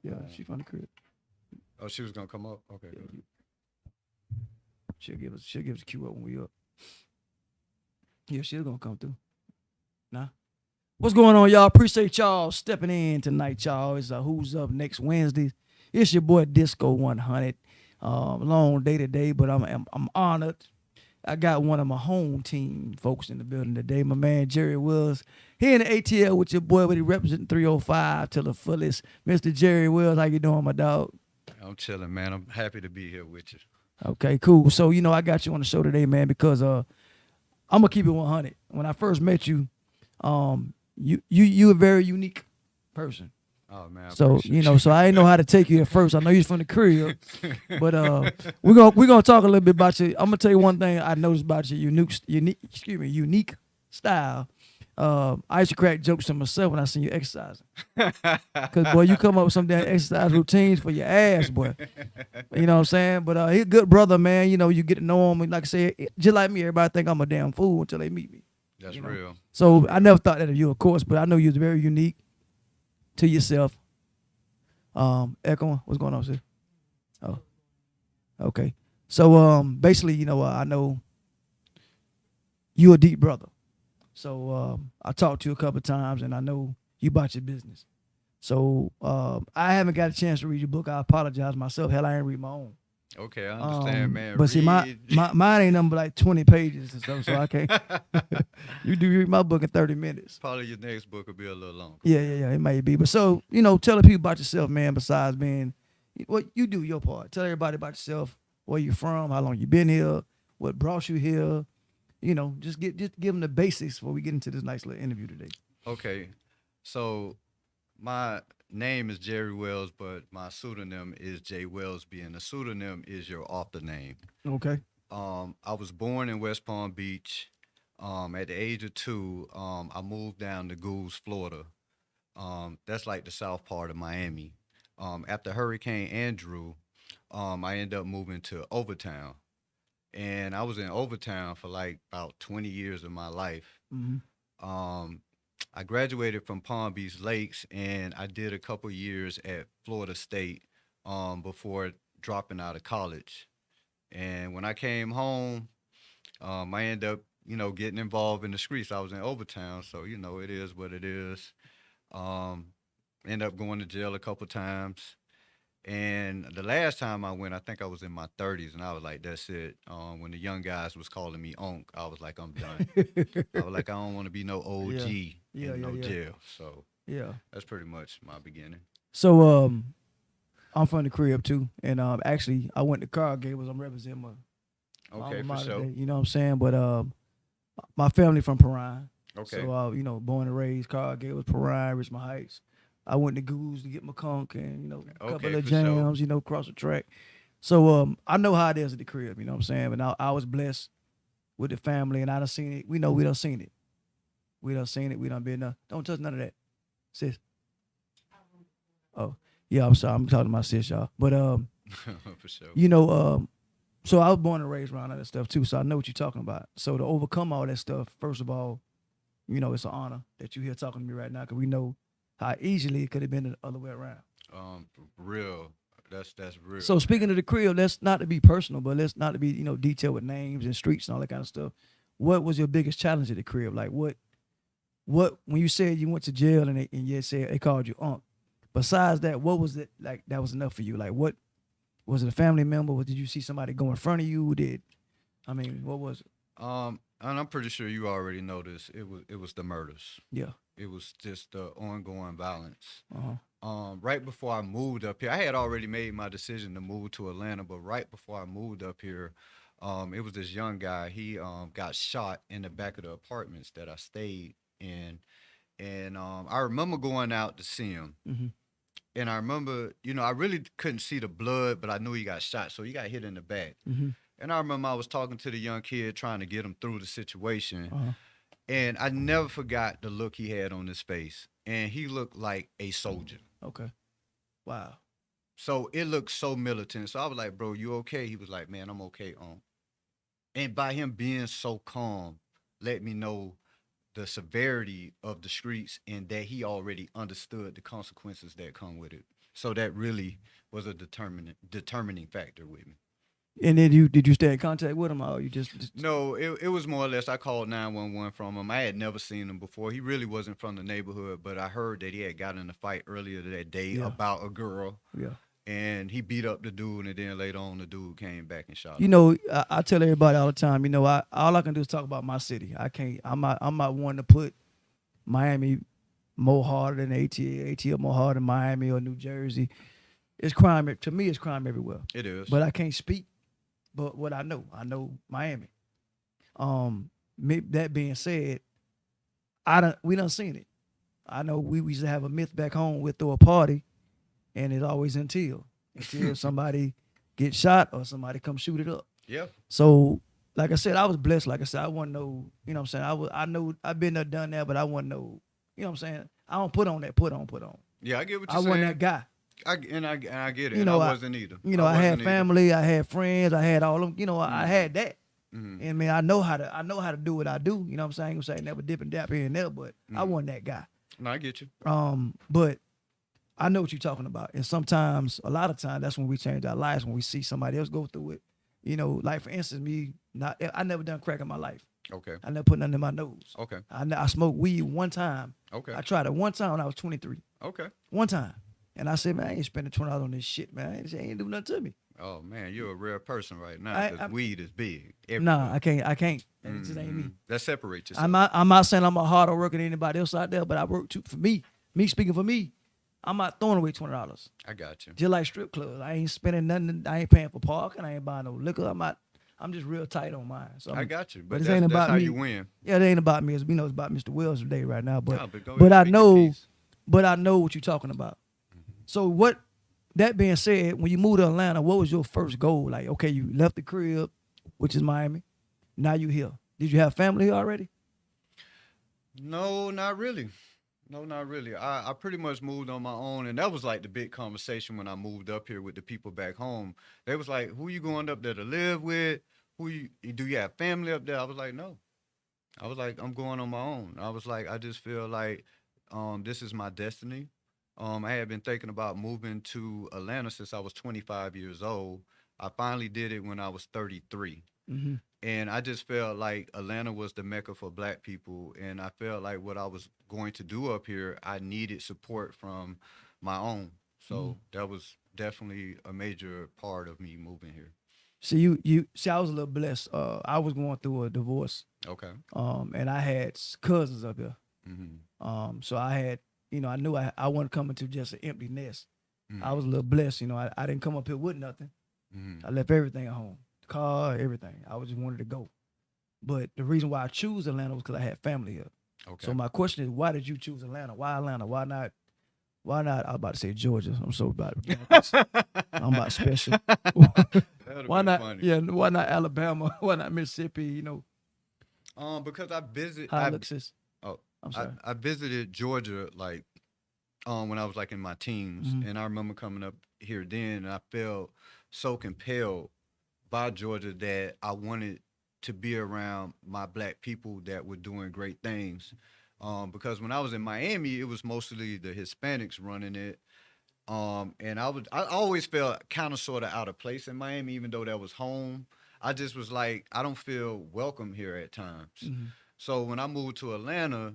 Yeah, she from the crib. Oh, she was gonna come up. Okay, Yeah, good. she'll give us a cue up when we up. Yeah, she's gonna come through. Nah. What's going on, y'all? Appreciate y'all stepping in tonight, y'all. It's Who's Up next Wednesday. It's your boy Disco 100. Long day today, but I'm honored. I got one of my home team folks in the building today. My man Jerry Wills. He in the ATL with your boy, but he representing 305 to the fullest. Mr. Jerry Wills, how you doing, my dog? I'm chilling, man. I'm happy to be here with you. Okay, cool. So I got you on the show today, man, because I'm gonna keep it 100. When I first met you, you a very unique person. Oh man, I So appreciate so I didn't know how to take you at first. I know you're from the crib, you. but we're gonna talk a little bit about you. I'm gonna tell you one thing I noticed about your unique style. I used to crack jokes to myself when I seen you exercising, cause boy, you come up with some damn exercise routines for your ass, boy. You know what I'm saying? But he's a good brother, man. You get to know him, and like I said, just like me, everybody think I'm a damn fool until they meet me. That's You know, real. That's so I real. never thought that of you, of course, but I know you're very unique to yourself. Echo, what's going on, sis? Oh, okay. So basically, I know you a deep brother. So I talked to you a couple of times, and I know you about your business. So I haven't got a chance to read your book. I apologize myself. Hell, I ain't read my own. Okay, I understand, man. But see, Read. mine ain't number like 20 pages and stuff, so I can't. You read my book in 30 minutes. Probably your next book will be a little longer. Yeah, it may be. But so, tell the people about yourself, man, besides being what you do your part. Tell everybody about yourself, where you from, how long you been here, what brought you here. Just give them the basics before we get into this nice little interview today. Okay, so my name is Jerry Wells, but my pseudonym is Jay Wellsby, and the pseudonym is your author name. Okay. I was born in West Palm Beach. At the age of 2, I moved down to Goulds, Florida. That's like the south part of Miami. After Hurricane Andrew, I ended up moving to Overtown, and I was in Overtown for like about 20 years of my life. Mm-hmm. Um, I graduated from Palm Beach Lakes, and I did a couple years at Florida State before dropping out of college. And when I came home, I ended up, getting involved in the streets. I was in Overtown, so it is what it is. Um, Ended up going to jail a couple times. And the last time I went, I think I was in my 30s, and I was like, "That's it." When the young guys was calling me "onk," I was like, "I'm done." I was like, "I don't want to be no Yeah. OG Yeah, in yeah, no yeah. jail." So Yeah. that's pretty much my beginning. So I'm from the crib too. And actually I went to Car Gables. I'm representing my Okay, alma for mater sure. today. You know what I'm saying? But my family from Perrine. Okay, So born and raised Car Gables, Perrine, Richmond Heights. I went to Goose to get my conk and, a couple okay, of for sure. jams, across the track. So I know how it is at the crib, you know what I'm saying? But I was blessed with the family and I done seen it. We done seen it. We done seen it. We done been there. Don't touch none of that. Sis. Oh. Yeah, I'm sorry. I'm talking to my sis, y'all. But For sure. you know, so I was born and raised around all that stuff too. So I know what you're talking about. So to overcome all that stuff, first of all, it's an honor that you're here talking to me right now because we know how easily it could have been the other way around. Real. That's real, So speaking man. of the crib, let's not to be personal, but let's not to be detailed with names and streets and all that kind of stuff. What was your biggest challenge at the crib? Like what when you said you went to jail and you said they called you unk. Besides that, what was it like that was enough for you? Like what was it a family member? Or did you see somebody go in front of you? What was it? And I'm pretty sure you already know this. It was the murders. Yeah. It was just the ongoing violence. Uh-huh. Right before I moved up here, I had already made my decision to move to Atlanta, but right before I moved up here, it was this young guy. He got shot in the back of the apartments that I stayed in, and I remember going out to see him. Mm-hmm. And I remember, I really couldn't see the blood, but I knew he got shot, so he got hit in the back. Mm-hmm. And I remember I was talking to the young kid, trying to get him through the situation, Uh-huh. and I never forgot the look he had on his face, and he looked like a soldier. Okay. Wow. So it looked so militant. So I was like, "Bro, you okay?" He was like, "Man, I'm okay." And by him being so calm, let me know the severity of the streets and that he already understood the consequences that come with it. So that really was a determining factor with me. And then did you stay in contact with him, or you just No, it was more or less. I called 911 from him. I had never seen him before. He really wasn't from the neighborhood, but I heard that he had gotten in a fight earlier that day yeah, about a girl, yeah. and he beat up the dude, and then later on the dude came back and shot You him. know, I tell everybody all the time. You know, all I can do is talk about my city. I can't. I'm not one to put Miami more harder than ATL. ATL more harder than Miami or New Jersey. It's crime to me. It's crime everywhere. It is. But I can't speak. But what I know Miami. That being said, we done seen it. I know we used to have a myth back home. We'd throw a party, and it's always until somebody gets shot or somebody come shoot it up. Yeah. So, like I said, I was blessed. Like I said, I wasn't no, you know what I'm saying? I know I've been there, done that, but I wasn't no, you know what I'm saying? I don't put on that put on. Yeah, I get what I you're saying. wasn't that guy. I get it. You know, I wasn't either. You know, I had family, I had friends, I had all them, you know, I had that. Mm-hmm. And man, I know how to do what I do. You know what I'm saying? I ain't gonna say never dip and dap here and there, but I wasn't that guy. No, I get you. But I know what you're talking about. And sometimes, a lot of times, that's when we change our lives, when we see somebody else go through it. You know, like for instance, I never done crack in my life. Okay. I never put nothing in my nose. Okay. I smoked weed one time. Okay. I tried it one time when I was 23. Okay. One time. And I said, man, I ain't spending $20 on this shit, man. It ain't do nothing to me. Oh man, you're a rare person right now because weed is big. Nah, I can't. It just ain't me. That separates yourself. I'm not saying I'm a harder worker than anybody else out there, but I work too for me. Me speaking for me, I'm not throwing away $20. I got you. Just like strip clubs. I ain't spending nothing. I ain't paying for parking. I ain't buying no liquor. I'm just real tight on mine. So I got you. But it that's, ain't about that's how me. you win. Yeah, it ain't about me. It's about Mr. Wells today right now. But No, go but ahead I and speak your know piece. but I know what you're talking about. So that being said, when you moved to Atlanta, what was your first goal? Like, okay, you left the crib, which is Miami. Now you here. Did you have family here already? No, not really. No, not really. I pretty much moved on my own, and that was like the big conversation when I moved up here with the people back home. They was like, "Who you going up there to live with? Do you have family up there?" I was like, "No." I was like, "I'm going on my own." I was like, "I just feel like this is my destiny." I had been thinking about moving to Atlanta since I was 25 years old. I finally did it when I was 33. Mm-hmm. And I just felt like Atlanta was the mecca for black people. And I felt like what I was going to do up here, I needed support from my own. So that was definitely a major part of me moving here. See, you see, I was a little blessed. I was going through a divorce. Okay. And I had cousins up here. Mm-hmm. So I had, I knew I wasn't coming to just an empty nest. Mm-hmm. I was a little blessed, I didn't come up here with nothing. Mm-hmm. I left everything at home, the car, everything. I just wanted to go. But the reason why I choose Atlanta was because I had family here. Okay. So my question is, why did you choose Atlanta? Why Atlanta? Why not? I was about to say Georgia. I'm so about I'm about special. Why not? Funny. Yeah. Why not Alabama? Why not Mississippi? Because I visited. Alexis. Oh, I'm sorry. I visited Georgia like when I was like in my teens, and I remember coming up here then, and I felt so compelled by Georgia that I wanted to be around my black people that were doing great things. Because when I was in Miami, it was mostly the Hispanics running it. And I always felt kind of sort of out of place in Miami, even though that was home. I just was like, I don't feel welcome here at times. Mm-hmm. So when I moved to Atlanta,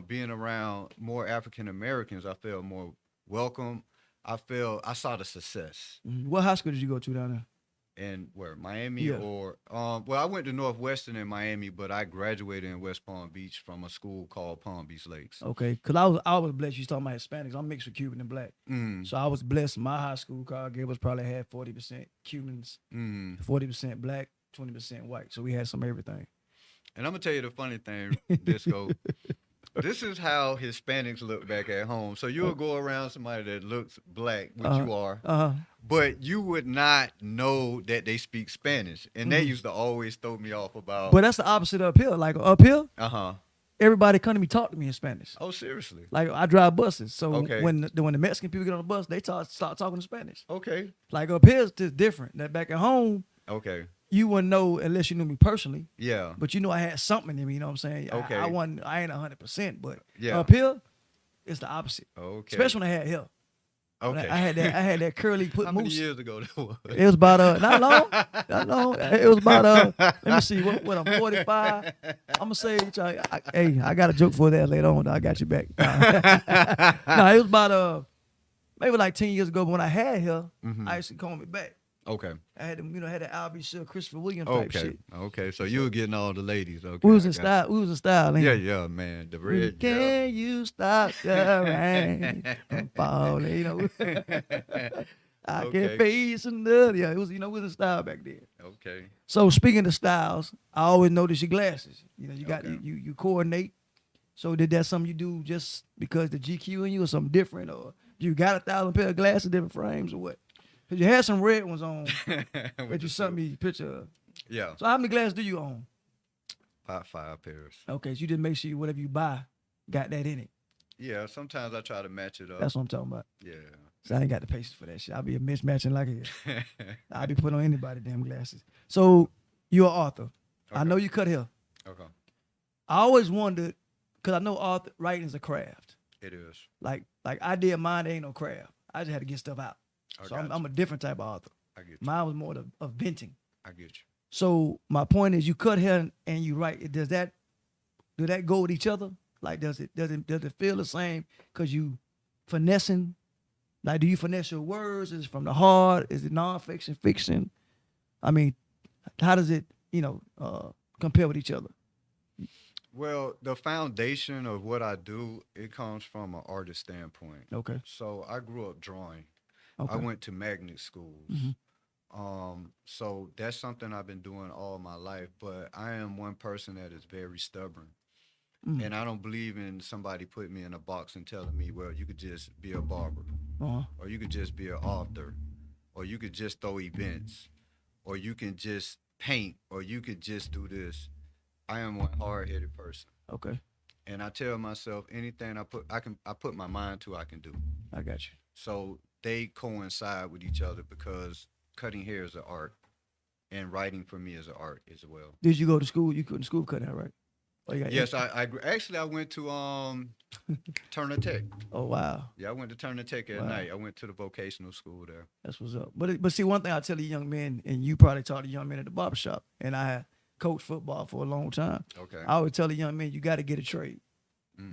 being around more African Americans, I felt more welcome. I saw the success. Mm-hmm. What high school did you go to down there? And where, Miami? Yeah. Or well, I went to Northwestern in Miami, but I graduated in West Palm Beach from a school called Palm Beach Lakes. Okay, because I was blessed. You talking about Hispanics? I'm mixed with Cuban and black, so I was blessed. My high school card gave us probably had 40% Cubans, 40% black, 20% white. So we had some everything. And I'm gonna tell you the funny thing, Disco. This is how Hispanics look back at home. So you'll go around somebody that looks black, which you are, but you would not know that they speak Spanish. And they used to always throw me off about. But that's the opposite up here. Like up here, everybody come to me talk to me in Spanish. Oh, seriously? Like I drive buses, so Okay. when the Mexican people get on the bus, they start talking in Spanish. Okay. Like up here, it's just different. That back at home, Okay. you wouldn't know unless you knew me personally. Yeah. But I had something in me, you know what I'm saying? Okay. I ain't 100%, but Yeah. up here, it's the opposite. Okay. Especially when I had hair. Okay. I had that curly put How many moose. years ago that was? It was about not long. Not long. It was about let me see what I'm 45. I'm gonna say hey, I got a joke for that later on. I got you back. No, it was about maybe like 10 years ago, but when I had hair, I used to comb it back. Okay. I had had that Albie Shell, Christopher Williams type shit. Okay. So you were getting all the ladies. Okay. We was in style. We was in style. Yeah, man. The red. Can you stop the rain from falling? I can face another. Yeah, it was. We was in style back then. Okay. So speaking of styles, I always notice your glasses. You got you coordinate. So did that something you do just because the GQ in you or something different, or you got 1,000 pair of glasses, different frames, or what? Cause you had some red ones on that you sent me a picture of. Yeah. So how many glasses do you own? About 5 pairs. Okay, so you just make sure whatever you buy got that in it. Yeah, sometimes I try to match it up. That's what I'm talking about. Yeah. So I ain't got the patience for that shit. I'll be a mismatching like it. I'll be putting on anybody damn glasses. So you're an author. Okay. I know you cut hair. Okay. I always wondered, cause I know writing is a craft. It is. Like I did mine, there ain't no craft. I just had to get stuff out. So I'm a different type of author. I get you. Mine was more of venting. I get you. So my point is, you cut hair and you write. Do that go with each other? Like, does it feel the same? Cause you finessing. Like, do you finesse your words? Is it from the heart? Is it nonfiction, fiction? I mean, how does it compare with each other? Well, the foundation of what I do, it comes from an artist standpoint. Okay. So I grew up drawing. Okay. I went to magnet schools. Mm-hmm. So that's something I've been doing all my life, but I am one person that is very stubborn. Mm. And I don't believe in somebody putting me in a box and telling me, well, you could just be a barber, or you could just be an author, or you could just throw events, or you can just paint, or you could just do this. I am one hard-headed person. Okay. And I tell myself anything I put my mind to, I can do. I got you. So they coincide with each other because cutting hair is an art, and writing for me is an art as well. Did you go to school? You couldn't school cutting hair, right? Yes, I went to Turner Tech. Oh wow. Yeah, I went to Turner Tech at night. I went to the vocational school there. That's what's up. But see, one thing I tell the young men, and you probably taught the young men at the barbershop, and I coached football for a long time. Okay. I always tell the young men, you got to get a trade.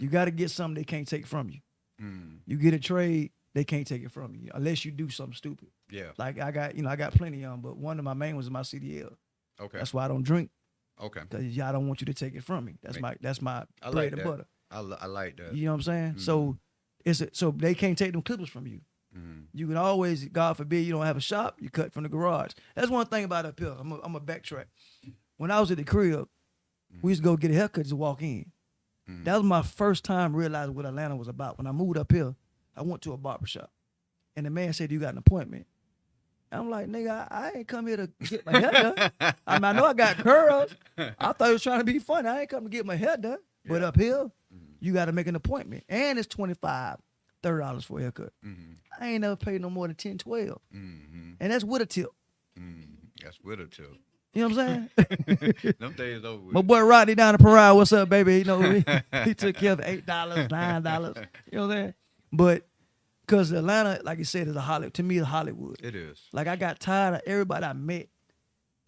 You got to get something they can't take from you. You get a trade, they can't take it from you unless you do something stupid. Yeah. Like I got plenty of them, but one of my main ones is my CDL. Okay. That's why I don't drink. Okay. Because y'all don't want you to take it from me. That's my bread and butter. I like that. You know what I'm saying? Mm-hmm. So they can't take them clippers from you. Mm-hmm. You can always, God forbid, you don't have a shop, you cut from the garage. That's one thing about up here. I'm a backtrack. When I was at the crib, we used to go get a haircut to walk in. Mm-hmm. That was my first time realizing what Atlanta was about. When I moved up here, I went to a barbershop. And the man said, you got an appointment. I'm like, nigga, I ain't come here to get my hair done. I mean, I know I got curls. I thought he was trying to be funny. I ain't come to get my hair done. Yeah. But up here, you got to make an appointment. And it's $25, $30 for a haircut. Mm-hmm. I ain't never paid no more than $10, $12. Mm-hmm. And that's with a tip. That's with a tip. You know what I'm saying? Them days over with. My boy Rodney down the parade, what's up, baby? You know, he took care of $8, $9. You know what I'm saying? But because Atlanta, like you said, is to me, it's Hollywood. It is. Like I got tired of everybody I met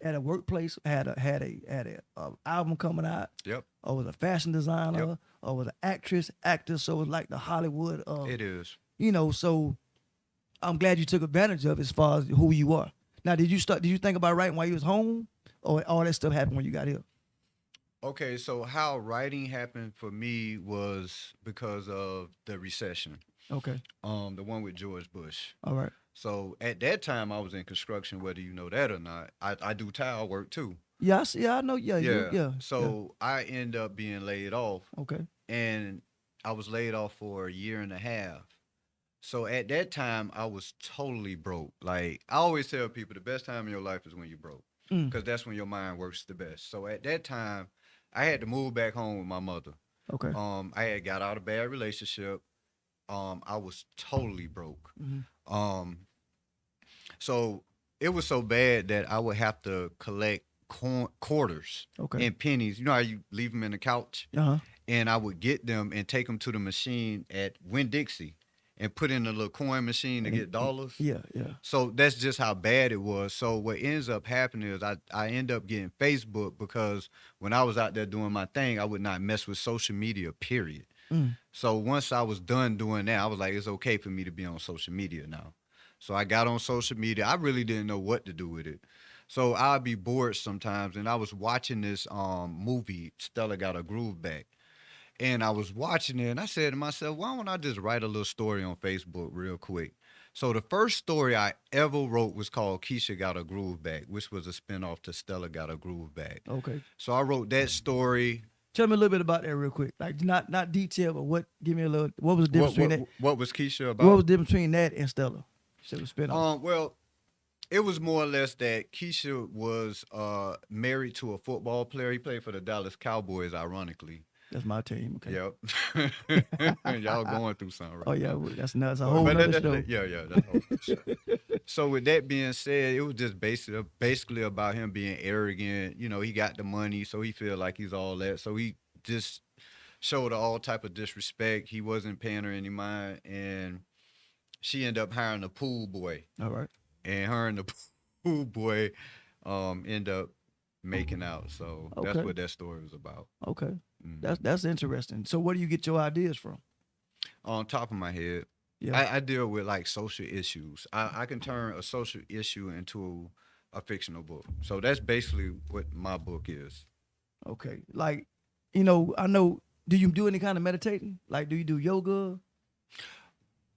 at a workplace had a album coming out. Yep. Or was a fashion designer. Yep. Or was an actor. So it was like the Hollywood. It is. So I'm glad you took advantage of it as far as who you are. Now, did you think about writing while you was home, or all that stuff happened when you got here? Okay, so how writing happened for me was because of the recession. Okay. The one with George Bush. All right. So at that time, I was in construction, whether you know that or not. I do tile work too. Yeah, I know. Yeah. So I end up being laid off. Okay. And I was laid off for a year and a half. So at that time, I was totally broke. Like I always tell people, the best time in your life is when you're broke, because that's when your mind works the best. So at that time, I had to move back home with my mother. Okay. I had got out of a bad relationship. I was totally broke. Mm-hmm. So it was so bad that I would have to collect quarters and pennies. You know how you leave them in the couch? Uh-huh. And I would get them and take them to the machine at Winn-Dixie. and put in a little coin machine to get dollars. Yeah, yeah. So that's just how bad it was. So what ends up happening is I end up getting Facebook because when I was out there doing my thing, I would not mess with social media, period. Mm. So once I was done doing that, I was like, it's okay for me to be on social media now. So I got on social media. I really didn't know what to do with it. So I'd be bored sometimes, and I was watching this movie, Stella Got a Groove Back. And I was watching it, and I said to myself, why don't I just write a little story on Facebook real quick? So the first story I ever wrote was called Keisha Got a Groove Back, which was a spinoff to Stella Got a Groove Back. Okay. So I wrote that story. Tell me a little bit about that real quick. Like not detail, but what? Give me a little. What was the difference between that? What was Keisha about? What was the difference between that and Stella? You said it was spinoff. Well, it was more or less that Keisha was married to a football player. He played for the Dallas Cowboys, ironically. That's my team. Okay. Yep. Y'all going through something right Oh yeah, now. that's nuts. A whole other show. Yeah, that's a whole nother show. So with that being said, it was just basically about him being arrogant. You know, he got the money, so he feel like he's all that. So he just showed her all type of disrespect. He wasn't paying her any mind, and she ended up hiring a pool boy. All right. And her and the pool boy end up making out. So that's Okay. what that story was about. Okay. Mhm. That's interesting. So where do you get your ideas from? On top of my head, Yeah. I deal with like social issues. I can turn a social issue into a fictional book. So that's basically what my book is. Okay. Like, you know, I know. Do you do any kind of meditating? Like, do you do yoga?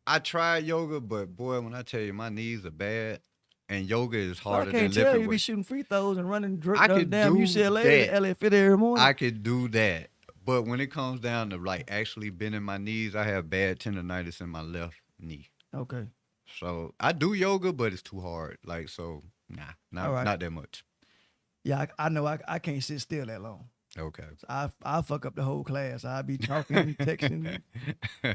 I tried yoga, but boy, when I tell you my knees are bad, and yoga is Well, I harder than can't tell lifting you be weights. shooting free throws and running I could down do UCLA that. to LA Fit every morning. I could do that. But when it comes down to like actually bending my knees, I have bad tendonitis in my left knee. Okay. So I do yoga, but it's too hard. Like so, All right. not that much. Yeah, I know I can't sit still that long. Okay. So I fuck up the whole class. I'll be talking, texting.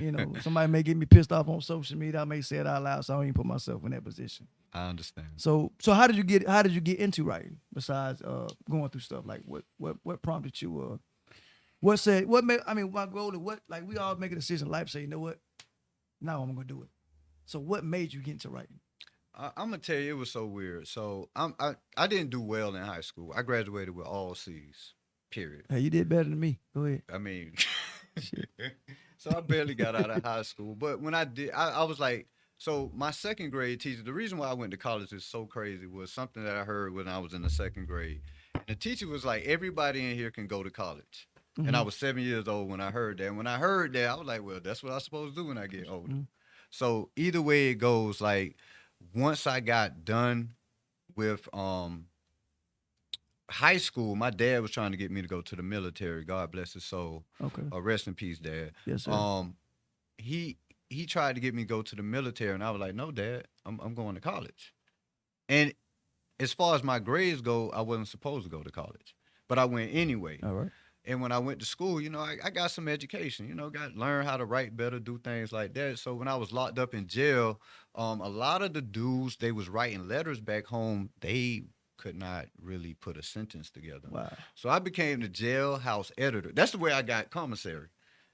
You know, somebody may get me pissed off on social media. I may say it out loud, so I don't even put myself in that position. I understand. So how did you get into writing besides going through stuff? Like what prompted you? What made? I mean, my goal is what? Like we all make a decision in life. Say, you know what? Now I'm gonna do it. So what made you get into writing? I'm gonna tell you, it was so weird. So I didn't do well in high school. I graduated with all C's. Period. Hey, you did better than me. Go ahead. I mean, Shit. so I barely got out of high school. But when I did, I was like, so my second grade teacher, the reason why I went to college is so crazy was something that I heard when I was in the second grade. And the teacher was like, everybody in here can go to college. And I was 7 years old when I heard that. And when I heard that, I was like, well, that's what I'm supposed to do when I get older. Mhm. So either way it goes, like once I got done with high school, my dad was trying to get me to go to the military. God bless his soul. Okay. Rest in peace, Dad. Yes, sir. He tried to get me to go to the military, and I was like, no, Dad, I'm going to college. And as far as my grades go, I wasn't supposed to go to college, but I went anyway. All right. And when I went to school, you know, I got some education, you know, learn how to write better, do things like that. So when I was locked up in jail, a lot of the dudes, they was writing letters back home. They could not really put a sentence together. Wow. So I became the jailhouse editor. That's the way I got commissary.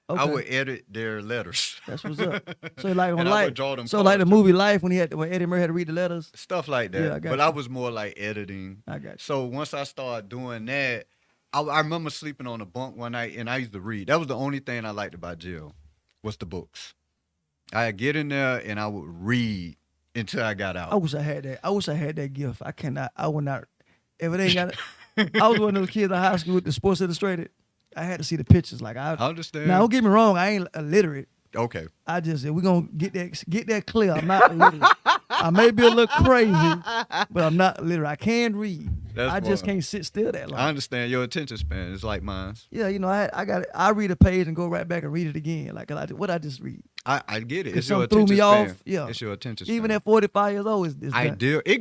Okay. I would edit their letters. That's what's up. So like on And I Life, would draw them so like the cards, movie Life when Eddie Murray had to read the letters. stuff like that. Yeah, I got but you. I was more like editing. I got you. So once I started doing that, I remember sleeping on a bunk one night, and I used to read. That was the only thing I liked about jail, was the books. I'd get in there and I would read until I got out. I wish I had that. I wish I had that gift. I cannot. I would not. If it ain't got it, I was one of those kids in high school with the Sports Illustrated. I had to see the pictures. Like I understand. Now don't get me wrong. I ain't illiterate. Okay. I just said we're gonna get that clear. I'm not illiterate. I may be a little crazy, but I'm not illiterate. I can read. That's I just fine. can't sit still that long. I understand your attention span. It's like mine. Yeah, you know, I got it. I read a page and go right back and read it again. Like what I just read. I get it. 'Cause It's your something threw attention me span. off. Yeah. It's your attention span. Even at 45 years old, it's I done. do. It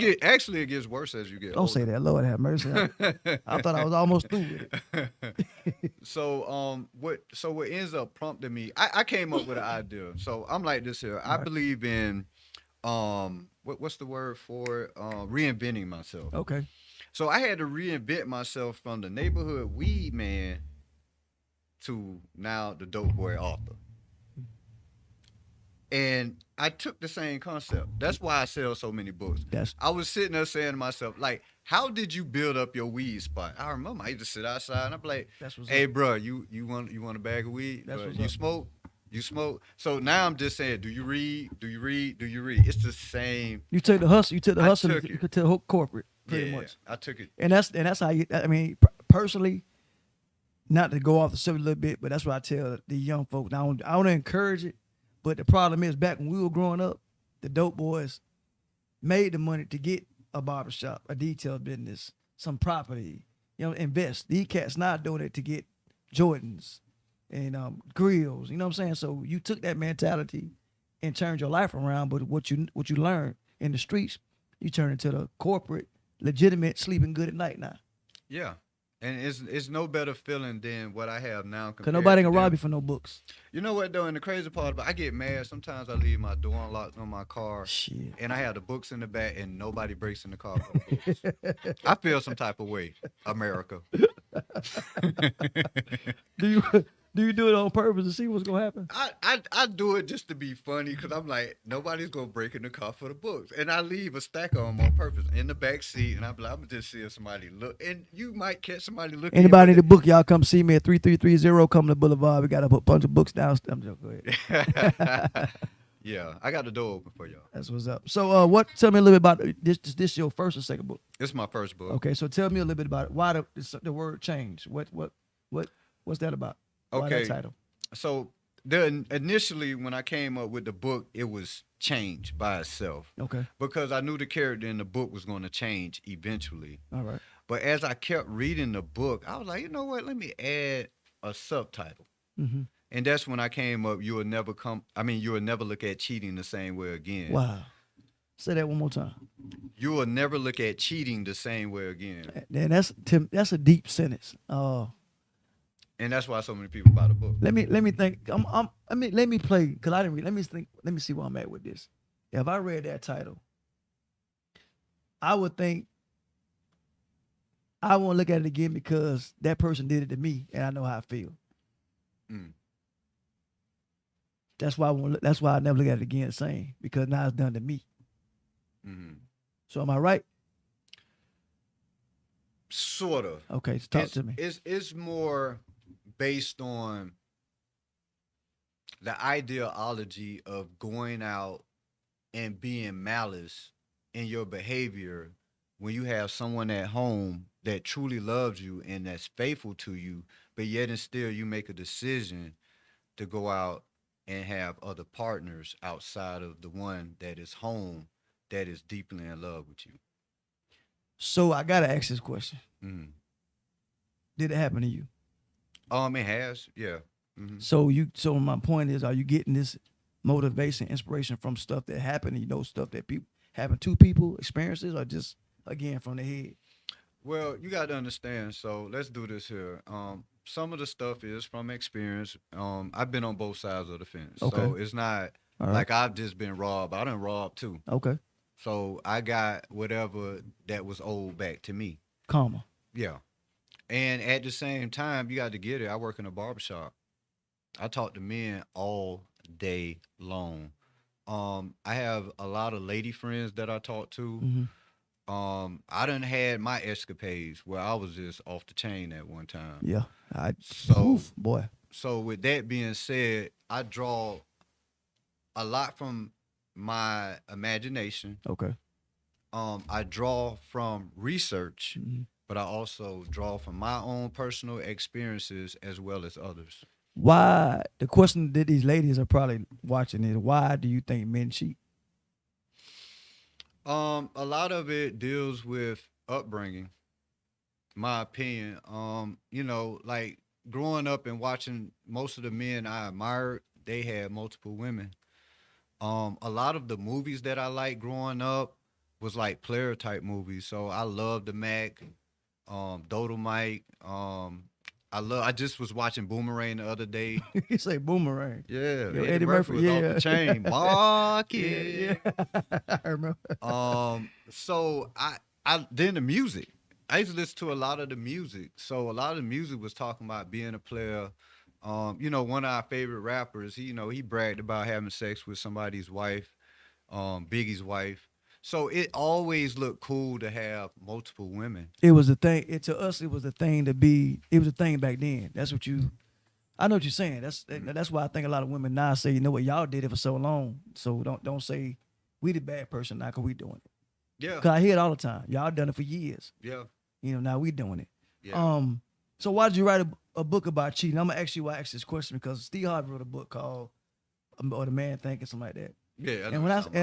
gets worse as you get Don't say that. Lord have mercy. I thought I was almost through with it. So what ends up prompting me, I came up with an idea. So I'm like this here. I Right. believe in what's the word for it? Reinventing myself. Okay. So I had to reinvent myself from the neighborhood weed man to now the dope boy author. And I took the same concept. That's why I sell so many books. That's I was sitting there saying to myself, like, how did you build up your weed spot? I remember I used to sit outside and I'm like, that's what's hey, up. bro, you want a bag of weed? That's But what's you up. smoke? You smoke? So now I'm just saying, do you read? Do you read? Do you read? It's the same. You took the hustle. You took the I hustle. took You it. could tell corporate pretty Yeah, much. I took it. And that's how you. I mean, personally, not to go off the subject a little bit, but that's what I tell the young folks. Now, I don't encourage it, but the problem is, back when we were growing up, the dope boys made the money to get a barbershop, a detail business, some property, invest. These cats not doing it to get Jordans and grills. You know what I'm saying? So you took that mentality and turned your life around. But what you learned in the streets, you turn into the corporate, legitimate, sleeping good at night now. Yeah. And it's no better feeling than what I have now Cause compared nobody to can rob them. you for no books. You know what though? And the crazy part about I get mad. Sometimes I leave my door unlocked on my car, Shit. and I have the books in the back, and nobody breaks in the car for the books. I feel some type of way, America. Do you do you do it on purpose to see what's gonna happen? I do it just to be funny because I'm like nobody's gonna break in the car for the books, and I leave a stack of them on purpose in the back seat, and I'm like I'm just seeing somebody look, and you might catch somebody looking. Anybody need a book, y'all come see me at 3330 Cumberland Boulevard. We got a bunch of books downstairs. I'm just go ahead. Yeah, I got the door open for y'all. That's what's up. So what tell me a little bit about this your first or second book? It's my first book. Okay, so tell me a little bit about it. Why the word change? What's that about? Why that Okay, title? so initially when I came up with the book, it was change by itself Okay. because I knew the character in the book was going to change eventually. All right. But as I kept reading the book, I was like, you know what? Let me add a subtitle. Mm-hmm. And that's when I came up. You will never come. I mean, you will never look at cheating the same way again. Wow. Say that one more time. You will never look at cheating the same way again. And that's a deep sentence. And that's why so many people buy the book. Let me think. Let me play because I didn't read. Let me think. Let me see where I'm at with this. If I read that title, I would think I won't look at it again because that person did it to me, and I know how I feel. Mm. That's why I won't. That's why I never look at it again the same because now it's done to me. Mm-hmm. So am I right? Sort of. Okay, so talk to me. It's more based on the ideology of going out and being malice in your behavior when you have someone at home that truly loves you and that's faithful to you, but yet and still you make a decision to go out and have other partners outside of the one that is home that is deeply in love with you. So I gotta ask this question: Mm. did it happen to you? It has, yeah. Hmm. So my point is, are you getting this motivation, inspiration from stuff that happened? Stuff that people happen to people, experiences, or just again from the head? Well, you got to understand. So let's do this here. Some of the stuff is from experience. I've been on both sides of the fence, Okay. so it's not All right. like I've just been robbed. I done robbed too. Okay. So I got whatever that was owed back to me. Karma. Yeah. And at the same time, you got to get it. I work in a barbershop. I talk to men all day long. I have a lot of lady friends that I talk to. Hmm. I done had my escapades where I was just off the chain at one time. Yeah. So, Oof, boy. so with that being said, I draw a lot from my imagination. Okay. I draw from research, Hmm. but I also draw from my own personal experiences as well as others. Why? The question that these ladies are probably watching is, why do you think men cheat? A lot of it deals with upbringing, my opinion. Like growing up and watching most of the men I admired, they had multiple women. A lot of the movies that I liked growing up was like player type movies. So I love the Mac, Dodo Mike. I just was watching Boomerang the other day. You say boomerang. Yeah, Yo, Eddie Murphy was off the chain. Market. Yeah. I remember. So I then the music. I used to listen to a lot of the music. So a lot of the music was talking about being a player, One of our favorite rappers, he bragged about having sex with somebody's wife, Biggie's wife. So it always looked cool to have multiple women. It was a thing. To us, it was a thing to be. It was a thing back then. That's what you. I know what you're saying. That's why I think a lot of women now say, you know what, y'all did it for so long. So don't say we the bad person now because we doing it. Yeah, Cause I hear it all the time. Y'all done it for years. yeah, Now we doing it. yeah. So why did you write a book about cheating? I'm gonna ask you why I asked this question because Steve Harvey wrote a book called "Or the Man Thinking," something like that. Yeah. And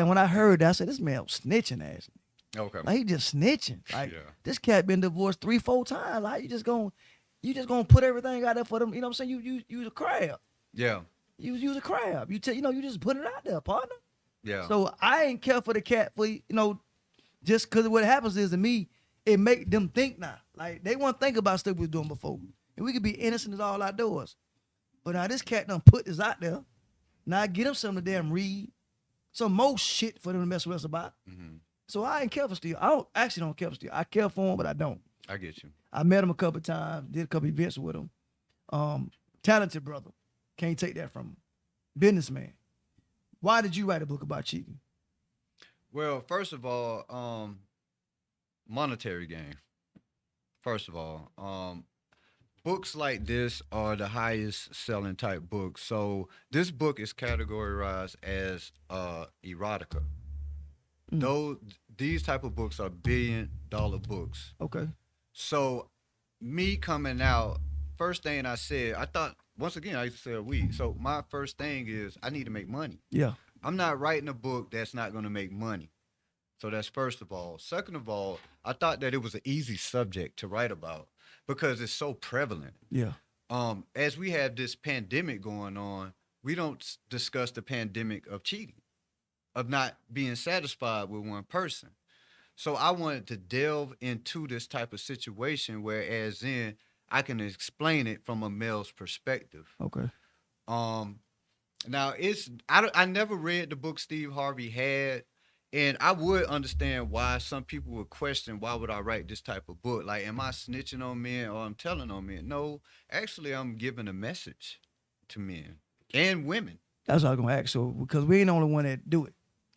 when I heard that, I said, this man was snitching ass. Okay. Like he just snitching. Like Yeah. this cat been divorced 3-4 times. Like you just gonna put everything out there for them. You know what I'm saying? You a crab. Yeah. You a crab. You just put it out there, partner. Yeah. So I ain't care for the cat for just because what happens is to me, it make them think now. Like they want to think about stuff we was doing before. And we could be innocent as all outdoors. But now this cat done put this out there. Now get him something to damn read. Some more shit for them to mess with us about. Mm-hmm. So I ain't care for Steve. I actually don't care for Steve. I care for him, but I don't. I get you. I met him a couple of times, did a couple events with him. Talented brother. Can't take that from him. Businessman. Why did you write a book about cheating? Well, first of all, monetary gain. First of all, books like this are the highest selling type books. So this book is categorized as erotica. Though these type of books are $1 billion books. Okay. So me coming out, first thing I said, I thought once again I used to sell weed. So my first thing is I need to make money. Yeah. I'm not writing a book that's not going to make money. So that's first of all. Second of all, I thought that it was an easy subject to write about because it's so prevalent. Yeah. As we have this pandemic going on, we don't discuss the pandemic of cheating, of not being satisfied with one person. So I wanted to delve into this type of situation, whereas then I can explain it from a male's perspective. Okay. Now I never read the book Steve Harvey had, and I would understand why some people would question why would I write this type of book? Like, am I snitching on men or I'm telling on men? No, actually, I'm giving a message to men and women. That's what I was gonna ask. So because we ain't the only one that do it.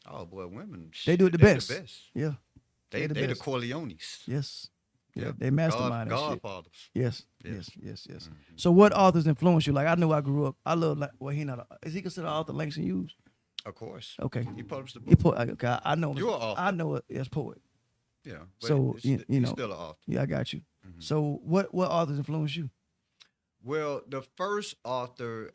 Oh boy, women They do it the they're best. The best. Yeah. They the best. Corleones. Yes. Yeah. Yeah. They mastermind that shit. Godfathers. Yes. Yes. Yes. Mhm. So what authors influenced you? Like I know I grew up. I love he not. Is he considered an author Langston Hughes? Of course. Okay. He published the book. He put. Okay. I know. You're an author. I know it as poet. Yeah. But So he's know. still an author. Yeah, I got you. Mhm. So what authors influenced you? Well, the first author,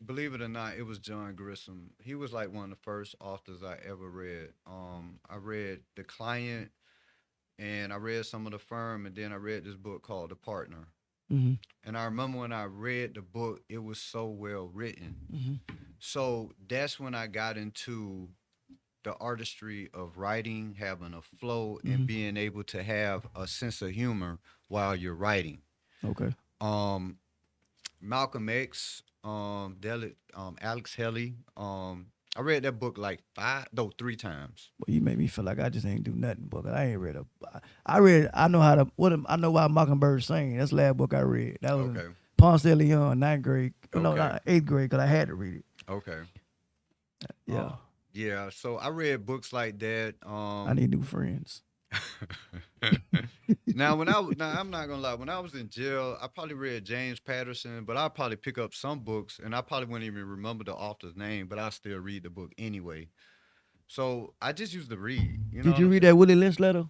believe it or not, it was John Grisham. He was like one of the first authors I ever read. I read The Client, and I read some of The Firm, and then I read this book called The Partner. Mm-hmm. And I remember when I read the book, it was so well written. Mm-hmm. So that's when I got into the artistry of writing, having a flow, Mhm. and being able to have a sense of humor while you're writing. Okay. Malcolm X, Alex Haley. I read that book like 3 times. Well, you made me feel like I just ain't do nothing, but I ain't read I know I know why Mockingbird sing. That's the last book I read. That was Okay. Ponce de Leon, 9th grade. No, Okay. not 8th grade, because I had to read it. Okay. Yeah. Yeah. So I read books like that. I need new friends. Now, I'm not gonna lie. When I was in jail, I probably read James Patterson, but I'll probably pick up some books, and I probably wouldn't even remember the author's name, but I still read the book anyway. So I just used to read. You know Did what you I'm read saying? that Willie Lynch letter?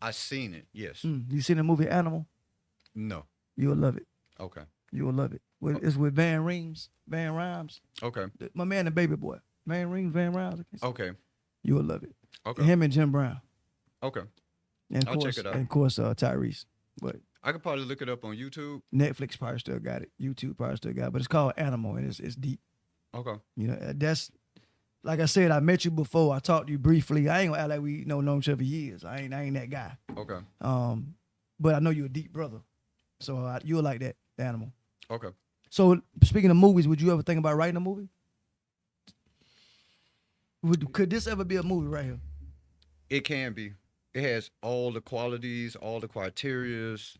I seen it. Yes. You seen the movie Animal? No. You will love it. Okay. You will love it. It's with Van Rhymes. Okay. My man, the baby boy. Van Rhymes. Okay. You will love it. Okay. Him and Jim Brown. Okay. And I'll check it out. And of course, Tyrese. But I could probably look it up on YouTube. Netflix probably still got it. YouTube probably still got it. But it's called Animal, and it's deep. Okay. That's like I said. I met you before. I talked to you briefly. I ain't gonna act like we known each other for years. I ain't that guy. Okay. But I know you're a deep brother, so you'll like that Animal. Okay. So speaking of movies, would you ever think about writing a movie? Could this ever be a movie right here? It can be. It has all the qualities, all the criterias.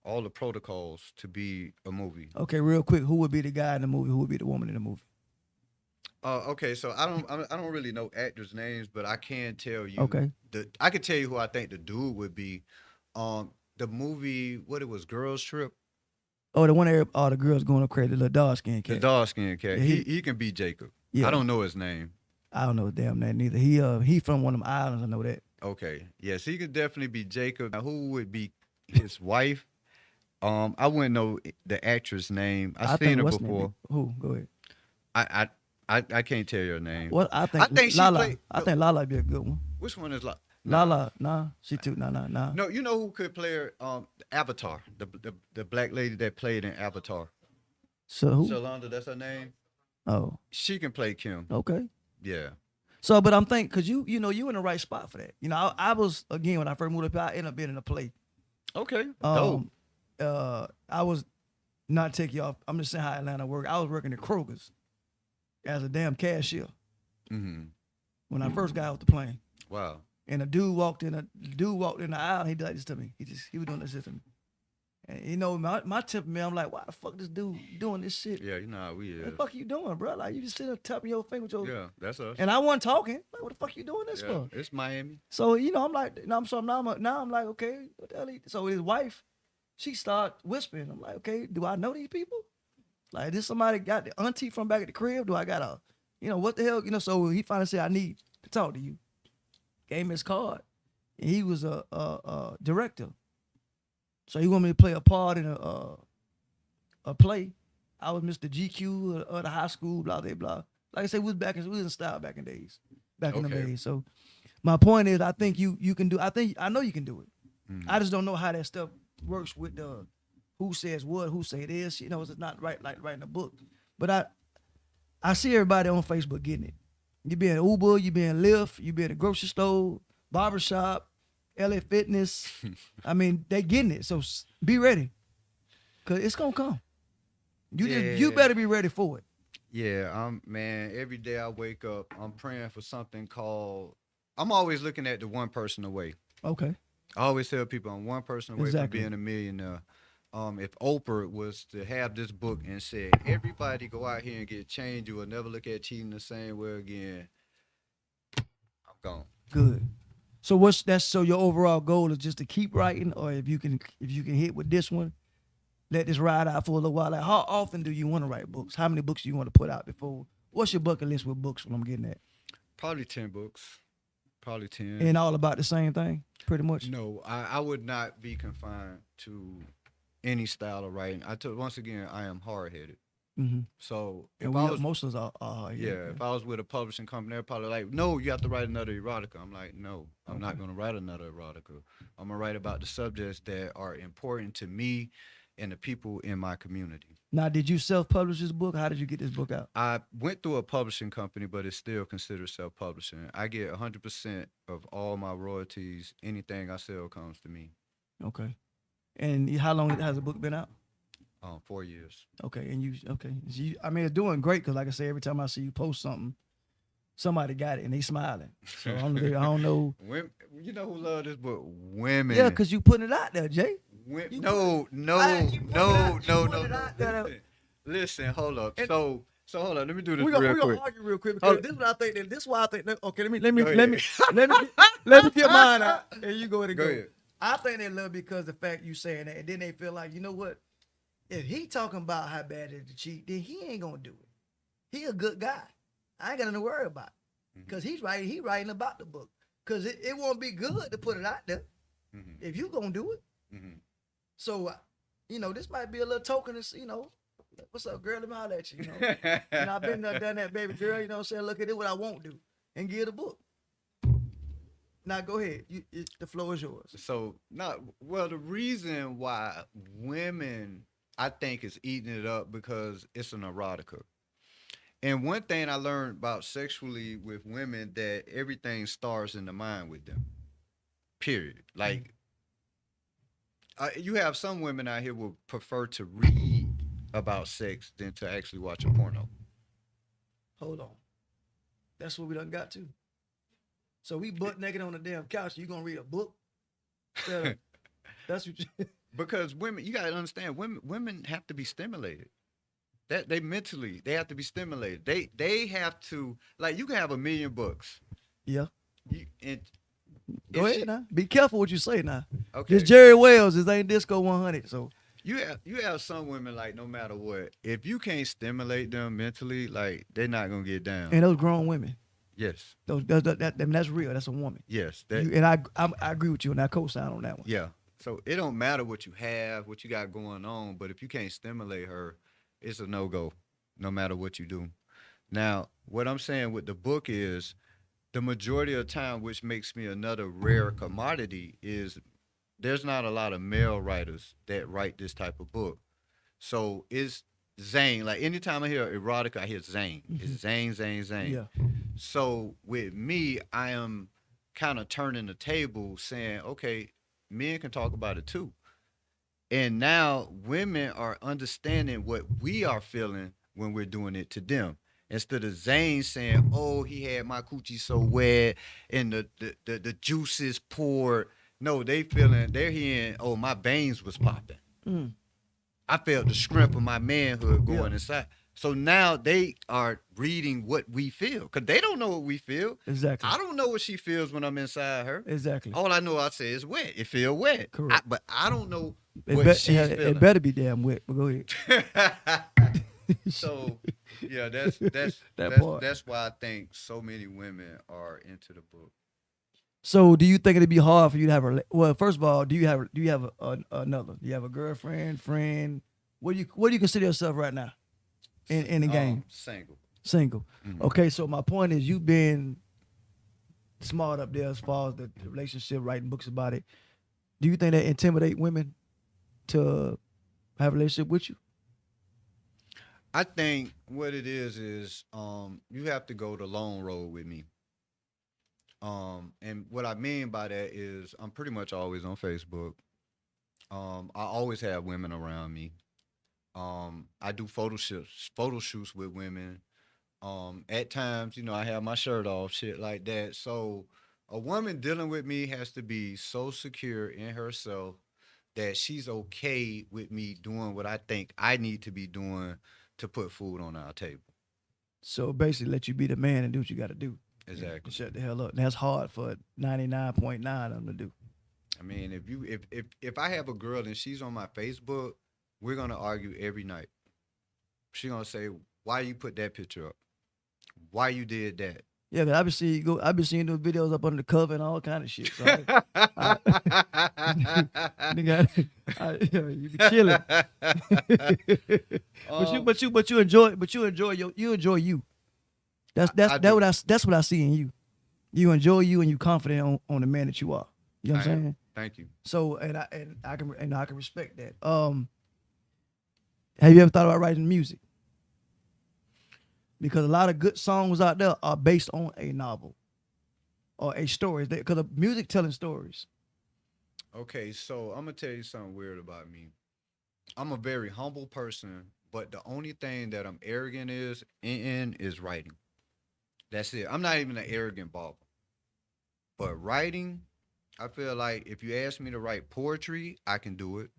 all the protocols to be a movie. Okay, real quick, who would be the guy in the movie? Who would be the woman in the movie? Okay, so I don't really know actors' names, but I can tell you Okay. I could tell you who I think the dude would be. The movie, what it was, Girls Trip, Oh, the one where all the girls going up crazy, the little dark skinned the cat. dark skinned cat. Yeah, He can be Jacob. I yeah. don't know his name. I don't know his damn name neither. He from one of them islands. I know that. Okay, yes, he could definitely be Jacob. Now, who would be his wife? I wouldn't know the actress name. I I seen think her what's the name? before. Who? Go ahead. I can't tell you her name. What I I think, think she Lala. played. I think Lala be a good one. Which one is like? Lala, nah, she too, nah. No, you know who could play her? Avatar, the black lady that played in Avatar. So who? Shalonda, that's her name. Oh, She can play Kim. okay. Yeah. So, but I'm thinking, cause you know, you in the right spot for that. You know, I was again when I first moved up here, I ended up being in a play. Okay. Dope. I was not take you off. I'm just saying how Atlanta work. I was working at Kroger's as a damn cashier Mm-hmm. when I first got off the plane. Wow. And a dude walked in the aisle. And he did this to me. He was doing this to me. And you know, my temperament, I'm like, why the fuck this dude doing this shit? Yeah, you know how we What is. the fuck you doing, bro? Like you just sitting there tapping your finger with your. Yeah, that's us. And I wasn't talking. Like, what the fuck you doing this Yeah, for? it's Miami. So you know, I'm like, now I'm like, okay, what the hell? So his wife, she started whispering. I'm like, okay, do I know these people? Like, this somebody got the auntie from back at the crib? Do I got a, you know, what the hell? You know, so he finally said, I need to talk to you. Gave him his card. And he was a director. So he wanted me to play a part in a play. I was Mr. GQ of the high school, blah, blah, blah. Like I said, we was in style back in days. Back in the Okay. days. So my point is, I think you can do, I know you can do it. Mhm. I just don't know how that stuff works with the who says what, who say this. You know, it's not right like writing a book. But I see everybody on Facebook getting it. You be in Uber, you be in Lyft, you be in a grocery store, barbershop, LA Fitness. I mean, they getting it. So be ready. Cause it's gonna come. You Yeah. better be ready for it. Yeah, man, every day I wake up, I'm praying for something called I'm always looking at the one person away. Okay. I always tell people I'm one person away Exactly. from being a millionaire. If Oprah was to have this book and said, everybody go out here and get change, you will never look at cheating the same way again, I'm gone. Good. So so your overall goal is just to keep writing, or if you can hit with this one, let this ride out for a little while. Like, how often do you want to write books? How many books do you want to put out before? What's your bucket list with books? What I'm getting at, Probably 10 books. Probably 10. and all about the same thing, pretty much. No, I would not be confined to any style of writing. Once again, I am hard headed. Mm-hmm. So if And I was most of us are. yeah, if I was with a publishing company, they're probably like, no, you have to write another erotica. I'm like, no, I'm not going to write another erotica. I'm going to write about the subjects that are important to me and the people in my community. Now, did you self-publish this book? How did you get this book out? I went through a publishing company, but it's still considered self-publishing. I get 100% of all my royalties. Anything I sell comes to me. Okay. And how long has the book been out? 4 years. Okay, and I mean, it's doing great because, like I say, every time I see you post something, somebody got it and they smiling. So I don't know. Women, you know who love this book? Women. Yeah, because you putting it out there, Jay. Women. you No, Listen, hold up. So hold up. Let me do this We're real gonna quick. argue real quick Hold- because this is why I think. Okay, let me Go let me ahead. let me get mine out, and you go ahead and Go go. ahead. I think they love because the fact you saying that, and then they feel like, you know what? If he talking about how bad it is to cheat, then he ain't gonna do it. He a good guy. I ain't got nothing to worry about because he writing about the book. Because it won't be good to put it out there Mhm, if you gonna do it. mhm. So, you know, this might be a little token. You know, what's up, girl? Let me holler at you. You know, and I've been there, done that, baby girl. You know what I'm saying? Look at it, what I won't do, and give the book. Now go ahead. The floor is yours. So the reason why women I think is eating it up because it's an erotica. And one thing I learned about sexually with women that everything starts in the mind with them. Period. Like you have some women out here will prefer to read about sex than to actually watch a porno. Hold on. That's what we done got to. So we butt naked on the damn couch. You gonna read a book? That's what. Because women, you gotta understand, women have to be stimulated. That they have to be stimulated. They have to, like, you can have a million books. Yeah. And Go if ahead she now. Be careful what you say now. This okay, Jerry Wells, this ain't Disco 100. So you have some women, like, no matter what, if you can't stimulate them mentally, like, they're not gonna get down. and those grown women, Yes, I mean, that's real. That's a woman. yes, that You and I agree with you, and I co-sign on that one. yeah. So it don't matter what you have, what you got going on, but if you can't stimulate her, it's a no go, no matter what you do. Now, what I'm saying with the book is the majority of the time, which makes me another rare commodity, is there's not a lot of male writers that write this type of book. So it's Zane. Like, anytime I hear erotica, I hear Zane. It's Zane, Zane, Zane. Yeah. So with me, I am kind of turning the table, saying, okay, men can talk about it too. And now women are understanding what we are feeling when we're doing it to them. Instead of Zane saying, "Oh, he had my coochie so wet and the juices poured." No, they're hearing, "Oh, my veins was popping. Mm. I felt the strength of my manhood Yeah. going inside." So now they are reading what we feel, because they don't know what we feel. Exactly. I don't know what she feels when I'm inside her. Exactly. All I know, I say, is wet. It feel wet. Correct. But I don't know It, what she's it feeling. better be damn wet. But go ahead. So yeah, That part. that's why I think so many women are into the book. So, do you think it'd be hard for you to have a? Well, first of all, do you have another? Do you have a girlfriend, friend? What do you consider yourself right now in the game? Single. Single. Mhm. Okay, so my point is, you've been smart up there as far as the relationship, writing books about it. Do you think that intimidate women to have a relationship with you? I think what it is you have to go the long road with me. And what I mean by that is I'm pretty much always on Facebook. I always have women around me. I do photo shoots with women. At times, I have my shirt off, shit like that. So a woman dealing with me has to be so secure in herself that she's okay with me doing what I think I need to be doing to put food on our table. So basically, let you be the man and do what you got to do. And Exactly. shut the hell up. And that's hard for 99.9 of them to do. I mean, if I have a girl and she's on my Facebook, we're gonna argue every night. She gonna say, "Why you put that picture up? Why you did that?" Yeah, cause I been seeing those videos up under the cover and all kind of shit. So I nigga, you be chilling. But you enjoy you. I do. That's what I see in you. You enjoy you and you confident on the man that you are. You know what I I'm am. saying? Thank you. So I can respect that. Have you ever thought about writing music? Because a lot of good songs out there are based on a novel or a story. Because music telling stories. Okay, so I'm gonna tell you something weird about me. I'm a very humble person, but the only thing that I'm arrogant is writing. That's it. I'm not even an arrogant ball. But writing, I feel like if you ask me to write poetry, I can do it.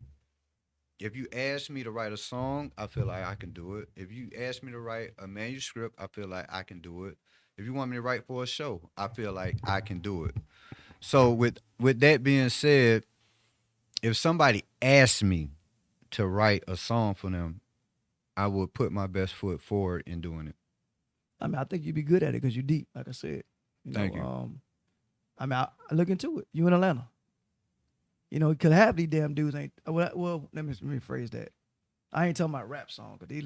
If you ask me to write a song, I feel like I can do it. If you ask me to write a manuscript, I feel like I can do it. If you want me to write for a show, I feel like I can do it. So with that being said, if somebody asked me to write a song for them, I would put my best foot forward in doing it. I mean, I think you'd be good at it because you're deep, like I said. Thank you. I mean, I look into it. You in Atlanta. Because half these damn dudes ain't. Let me rephrase that. I ain't talking about rap song because these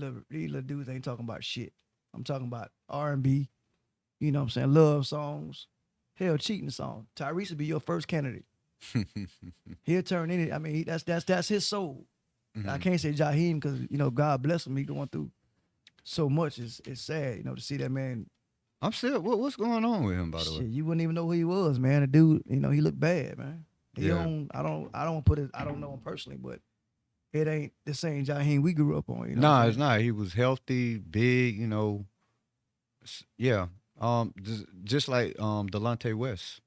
little dudes ain't talking about shit. I'm talking about R&B. You know what I'm saying? Love songs. Hell, cheating song. Tyrese would be your first candidate. He'll turn any. I mean, that's his soul. I Mhm. can't say Jaheim because God bless him. He going through so much. It's sad, to see that man. I'm still. What's going on with him, by the way? Shit, you wouldn't even know who he was, man. The dude, he looked bad, man. He Yeah. don't. I don't put it. I don't know him personally, but it ain't the same Jaheim we grew up on. You know what Nah, I'm it's saying? not. He was healthy, big. Yeah. Just like Delonte West,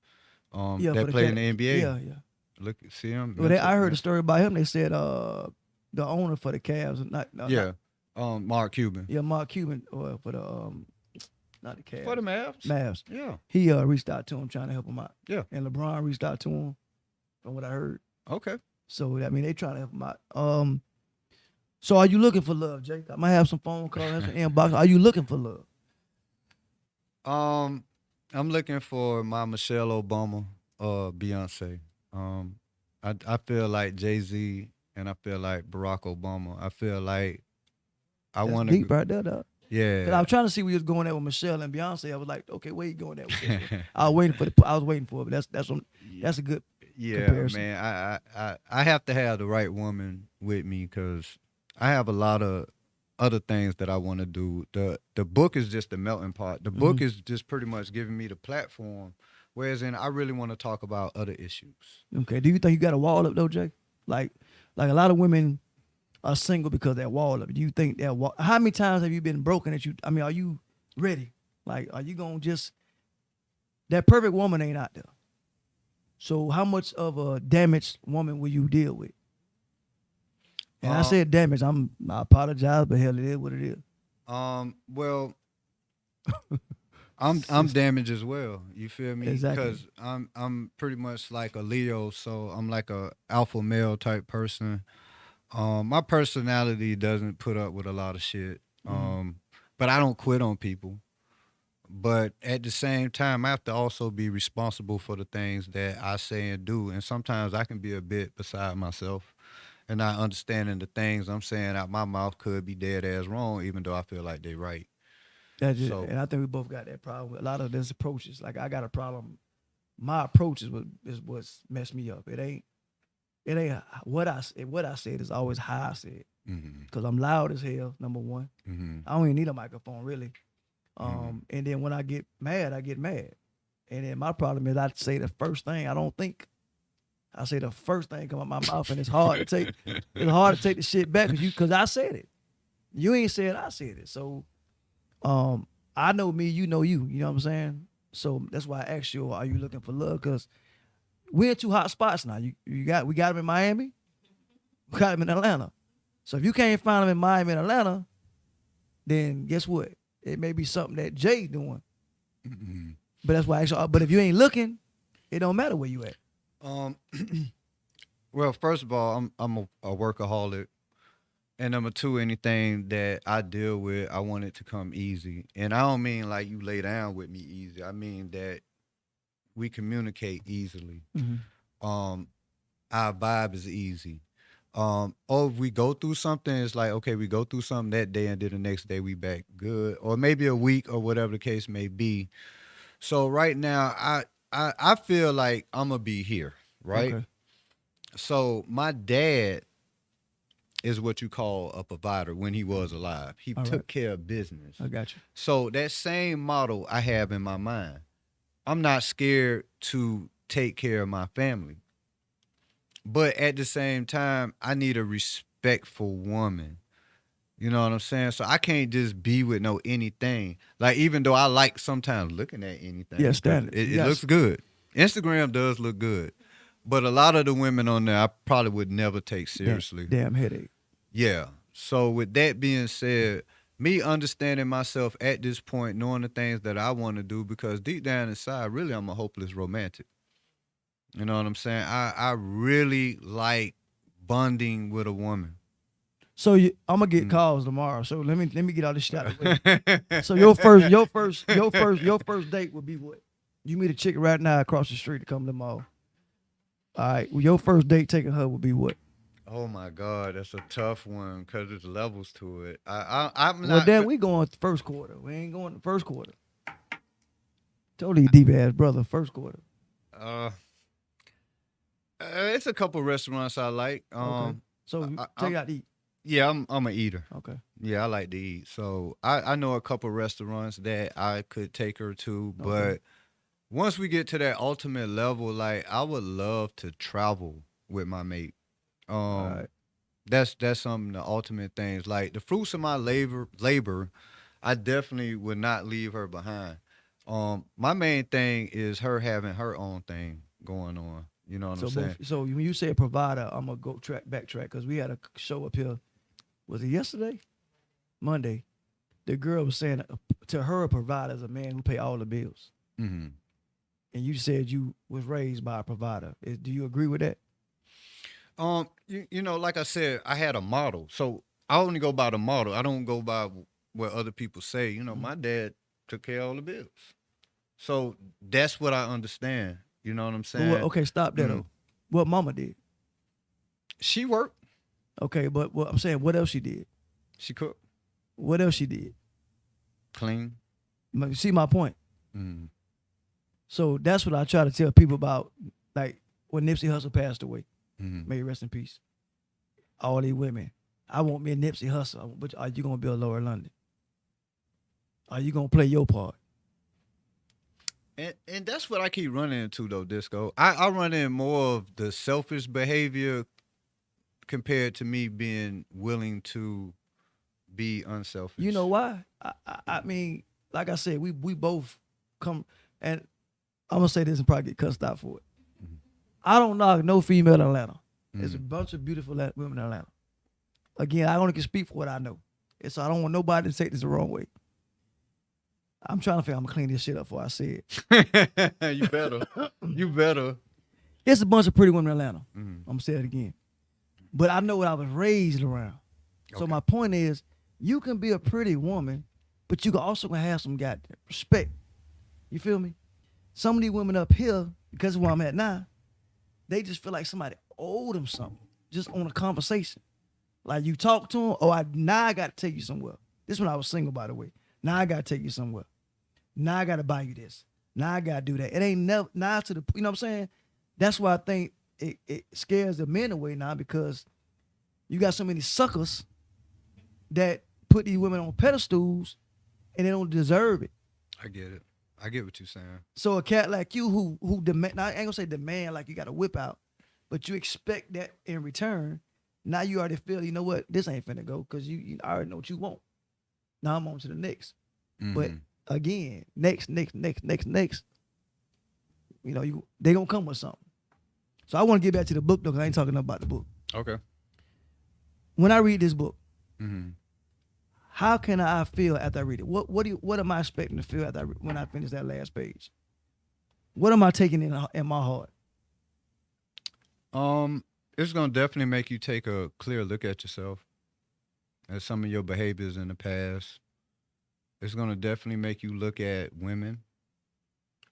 Yeah, for that the played in cat. the NBA. Yeah, yeah. Look, see him. Well, I heard a story about him. They said the owner for the Cavs, Yeah. Mark Cuban. yeah, Mark Cuban, or for the not the For the Cavs, Mavs. Mavs. Yeah. He reached out to him trying to help him out. Yeah. And LeBron reached out to him, from what I heard. Okay. So I mean, they trying to help him out. So are you looking for love, Jake? I might have some phone calls, have some inbox. Are you looking for love? I'm looking for my Michelle Obama or Beyonce. I feel like Jay-Z and I feel like Barack Obama. I feel like I That's want deep to. right there, dog. Cause I Yeah. was trying to see where you was going there with Michelle and Beyonce. I was like, okay, where you going there with this one? I was waiting for it, but that's a good Yeah, comparison. man. I have to have the right woman with me because I have a lot of other things that I want to do. The book is just the melting pot. The book is just pretty much giving me the platform. Whereas I really want to talk about other issues. Okay. Do you think you got a wall up though, Jake? Like a lot of women are single because that wall up. Do you think that wall? How many times have you been broken? Are you ready? Like, are you gonna just that perfect woman ain't out there? So how much of a damaged woman will you deal with? And I Uh, said damage. I apologize, but hell, it is what it is. well, I'm damaged as well. You feel me? Exactly. Because I'm pretty much like a Leo, so I'm like a alpha male type person. My personality doesn't put up with a lot of shit. But I don't quit on people. But at the same time, I have to also be responsible for the things that I say and do. And sometimes I can be a bit beside myself and not understanding the things I'm saying out my mouth could be dead ass wrong, even though I feel like they're right. That's it. So, And I think we both got that problem with a lot of this approaches. Like I got a problem. My approach is what's messed me up. It ain't what I said is always how I said. hmm Cause I'm loud as hell. Number one, hmm I don't even need a microphone really. hmm And then when I get mad, I get mad. And then my problem is I say the first thing I don't think. I say the first thing come out my mouth, and it's hard to take. It's hard to take the shit back because I said it. You ain't said I said it. So, I know me, you know you. You know what I'm saying? So that's why I asked you, are you looking for love? Because we're in two hot spots now. We got them in Miami, we got them in Atlanta. So if you can't find them in Miami and Atlanta, then guess what? It may be something that Jay doing. hmm But that's why I asked you. But if you ain't looking, it don't matter where you at. Um, well, first of all, I'm a workaholic. And number two, anything that I deal with, I want it to come easy. And I don't mean like you lay down with me easy. I mean that we communicate easily. Um, our vibe is easy. Or if we go through something, it's like, okay, we go through something that day and then the next day we back good. Or maybe a week or whatever the case may be. So right now, I feel like I'm gonna be here, right? Okay. So my dad is what you call a provider when he was alive. He All right. took care of business. I got you. So that same model I have in my mind. I'm not scared to take care of my family. But at the same time, I need a respectful woman. You know what I'm saying? So I can't just be with no anything. Like even though I like sometimes looking at anything, Yeah, 'cause standard. it looks good. Instagram does look good. But a lot of the women on there I probably would never take seriously. Damn headache. Yeah. So with that being said, me understanding myself at this point, knowing the things that I want to do, because deep down inside, really I'm a hopeless romantic. You know what I'm saying? I really like bonding with a woman. So I'm gonna get Mm. calls tomorrow. So let me get all this shit out of the way. So your first date would be what? You meet a chick right now across the street to come to the mall. All right. Well, your first date taking her would be what? Oh my God, that's a tough one because there's levels to it. I'm Well, not. then we going first quarter. We ain't going the first quarter. Totally deep ass brother. First quarter. Uh, it's a couple restaurants I like. Okay. So take I'm out to eat. yeah, I'm an eater. Okay. Yeah, I like to eat. So I know a couple restaurants that I could take her to, Okay. but once we get to that ultimate level, like I would love to travel with my mate. All Um, right. that's something the ultimate things. Like the fruits of my labor, I definitely would not leave her behind. My main thing is her having her own thing going on. You know what I'm So saying? so when you say provider, I'm gonna backtrack because we had a show up here. Was it yesterday? Monday. The girl was saying to her a provider is a man who pay all the bills. Mm-hmm. And you said you was raised by a provider. Do you agree with that? You know, like I said, I had a model, so I only go by the model. I don't go by what other people say. You know, Mhm. my dad took care of all the bills, so that's what I understand. You know what I'm But what, saying? okay, stop there Mm. though. What mama did. She worked, Okay, but what I'm saying, what else she did? she cooked, What else she did? clean. You see my point? Mm. So that's what I try to tell people about, like when Nipsey Hussle passed away. Mm. May he rest in peace. All these women. I want me a Nipsey Hussle, but are you gonna be a Lower London? Are you gonna play your part? And that's what I keep running into though, Disco. I run in more of the selfish behavior compared to me being willing to be unselfish. You know why? I mean, like I said, we both come, and I'm gonna say this and probably get cussed out for it. Mhm. I don't knock no female in Atlanta. There's a Mm. bunch of beautiful women in Atlanta. Again, I only can speak for what I know. And so I don't want nobody to take this the wrong way. I'm trying to figure I'm gonna clean this shit up before I say it. You better. You better. It's a bunch of pretty women in Atlanta. Mm. I'm gonna say it again. But I know what I was raised around. So Okay. my point is, you can be a pretty woman, but you can also have some goddamn respect. You feel me? Some of these women up here, because of where I'm at now, they just feel like somebody owed them something, just on a conversation. Like you talk to them, now I gotta take you somewhere. This when I was single, by the way. Now I gotta take you somewhere. Now I gotta buy you this. Now I gotta do that. It ain't never now to the, you know what I'm saying? That's why I think it scares the men away now, because you got so many suckers that put these women on pedestals and they don't deserve it. I get it. I get what you're saying. So a cat like you who demand, now I ain't gonna say demand like you got to whip out, but you expect that in return. Now you already feel, you know what, this ain't finna go, because you already know what you want. Now I'm on to the next. But Mhm. again, next. You know, they gonna come with something. So I want to get back to the book though, because I ain't talking about the book. Okay. When I read this book, Mm-hmm. how can I feel after I read it? What am I expecting to feel when I finish that last page? What am I taking in my heart? It's gonna definitely make you take a clear look at yourself and some of your behaviors in the past. It's gonna definitely make you look at women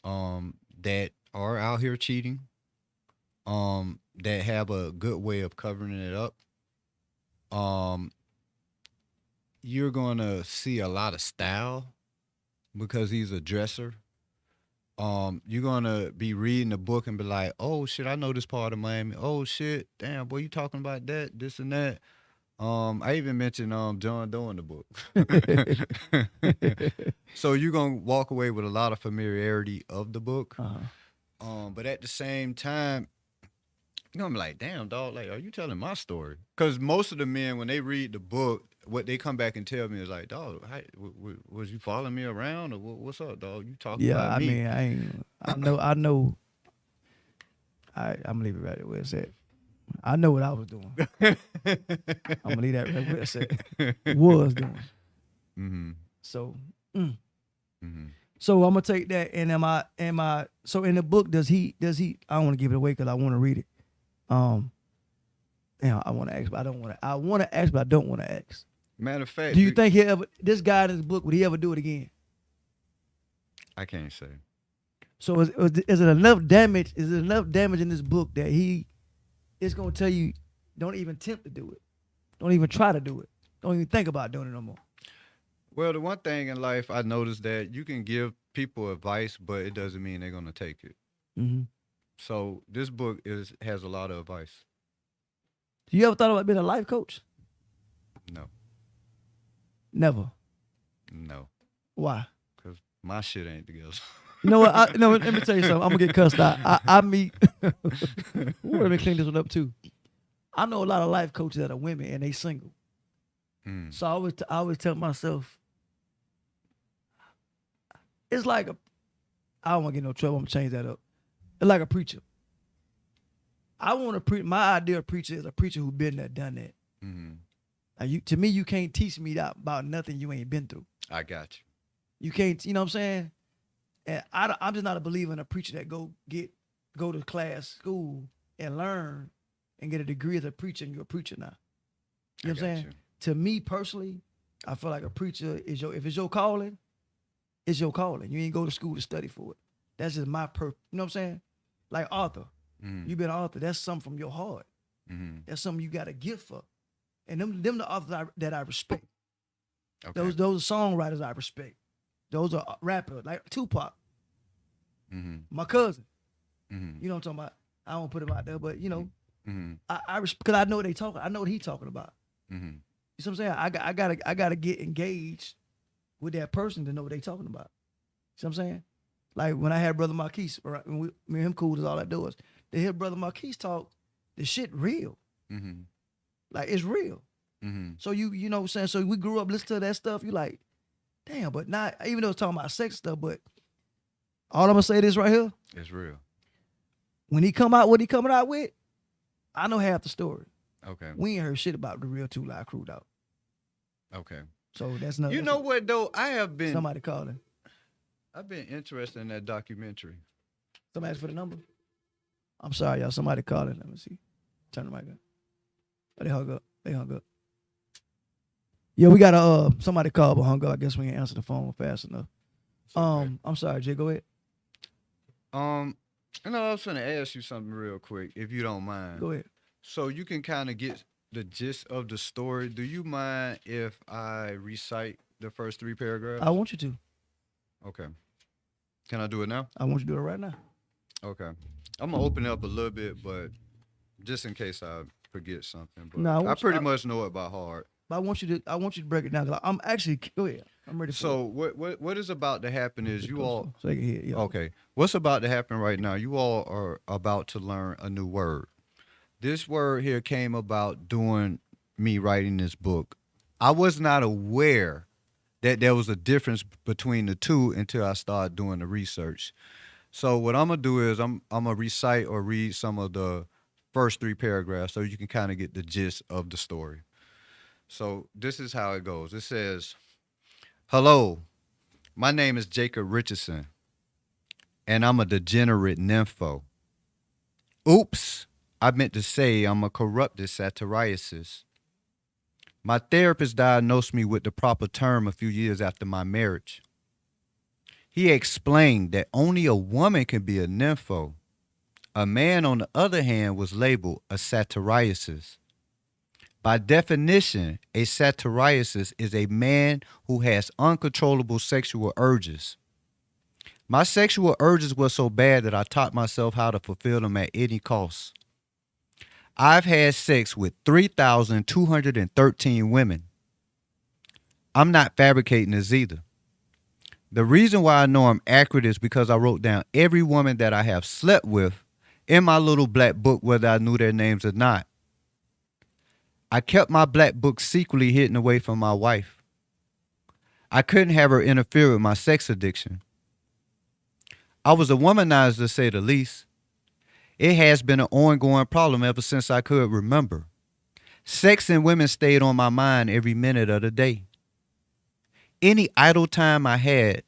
that are out here cheating, that have a good way of covering it up. Um, you're gonna see a lot of style because he's a dresser. You're gonna be reading the book and be like, "Oh shit, I know this part of Miami. Oh shit, damn boy, you talking about that, this and that." I even mentioned John Doe in the book. So you're gonna walk away with a lot of familiarity of the book. But at the same time, you're gonna be like, "Damn dog, like, are you telling my story?" Because most of the men, when they read the book, what they come back and tell me is like, "Dog, was you following me around, or what's up, dog? You talking Yeah, about I me?" mean, I know. I'm gonna leave it right where it's at. I know what I was doing. I'm gonna leave that right where it's at. Was doing. Mm-hmm. So, Mm-hmm. so I'm gonna take that, and am I? So in the book, does he? I don't want to give it away because I want to read it. I want to ask, but I don't want to. I want to ask, but I don't want to ask. Matter of fact, Do you think this guy in this book, would he ever do it again? I can't say. So is it enough damage? Is it enough damage in this book that he is gonna tell you, don't even attempt to do it, don't even try to do it, don't even think about doing it no more? Well, the one thing in life I noticed that you can give people advice, but it doesn't mean they're gonna take it. Mm-hmm. So this book has a lot of advice. You ever thought about being a life coach? No, Never. no, Why? because my shit ain't together. You know what? No, let me tell you something. I'm gonna get cussed out. I meet. Ooh, let me clean this one up too. I know a lot of life coaches that are women and they single. Mm. So I always tell myself, it's like I don't want to get in no trouble. I'm gonna change that up. It's like a preacher. I want to preach. My idea of preacher is a preacher who been there, done that. Mm-hmm. Like to me, you can't teach me that about nothing you ain't been through. I got you. You can't, you know what I'm saying? And I'm just not a believer in a preacher that go to class, school, and learn and get a degree as a preacher, and you're a preacher now. You know what I'm saying? To me personally, I feel like a preacher is if it's your calling, it's your calling. You ain't go to school to study for it. That's just my you know what I'm saying? Like Arthur. Mm-hmm. You been an author. That's something from your heart. Mm-hmm. That's something you got a gift for. And them the authors that I respect. Okay. Those are songwriters I respect. Those are rappers like Tupac. Mm-hmm. My cousin. Mm-hmm. You know what I'm talking about? I don't put him out there, but you know, Mm-hmm. I because I know what they talking. I know what he talking about. Mm-hmm. You see what I'm saying? I gotta get engaged with that person to know what they talking about. See what I'm saying? Like when I had Brother Marquise, right, when me and him cool is all I do is to hear Brother Marquise talk, the shit real. Mm-hmm. Like it's real. Mm-hmm. So you know what I'm saying? So we grew up listening to that stuff, you like, damn, but not even though it's talking about sex stuff, but all I'm gonna say this right here. It's real. When he come out, what he coming out with, I know half the story. Okay. We ain't heard shit about the real 2 Live Crew though. Okay. So that's not. You know what though? I've been interested in that documentary. Somebody asked for the number. I'm sorry, y'all. Somebody calling. Let me see. Turn the mic up. Oh, they hung up. Yeah, we got somebody called but hung up. I guess we ain't answer the phone fast enough. Okay. I'm sorry, Jay. Go ahead. I know I was gonna ask you something real quick, if you don't mind. Go ahead. So you can kind of get the gist of the story. Do you mind if I recite the first 3 paragraphs? I want you to. Okay. Can I do it now? I want you to do it right now. Okay. I'm gonna open it up a little bit, but just in case I forget something. But No, I pretty much know it by heart. But I want you to break it down. 'Cause I'm actually go ahead. I'm ready for So what is about to happen is you all. So they can hear. Yeah. Okay. What's about to happen right now? You all are about to learn a new word. This word here came about doing me writing this book. I was not aware that there was a difference between the two until I started doing the research. So what I'm gonna do is I'm gonna recite or read some of the first 3 paragraphs so you can kind of get the gist of the story. So this is how it goes. It says, "Hello, my name is Jacob Richardson, and I'm a degenerate nympho. Oops, I meant to say I'm a corrupted satyriasis. My therapist diagnosed me with the proper term a few years after my marriage. He explained that only a woman can be a nympho. A man, on the other hand, was labeled a satyriasis. By definition, a satyriasis is a man who has uncontrollable sexual urges. My sexual urges were so bad that I taught myself how to fulfill them at any cost. I've had sex with 3,213 women. I'm not fabricating this either. The reason why I know I'm accurate is because I wrote down every woman that I have slept with in my little black book, whether I knew their names or not. I kept my black book secretly hidden away from my wife. I couldn't have her interfere with my sex addiction. I was a womanizer, to say the least. It has been an ongoing problem ever since I could remember. Sex and women stayed on my mind every minute of the day. Any idle time I had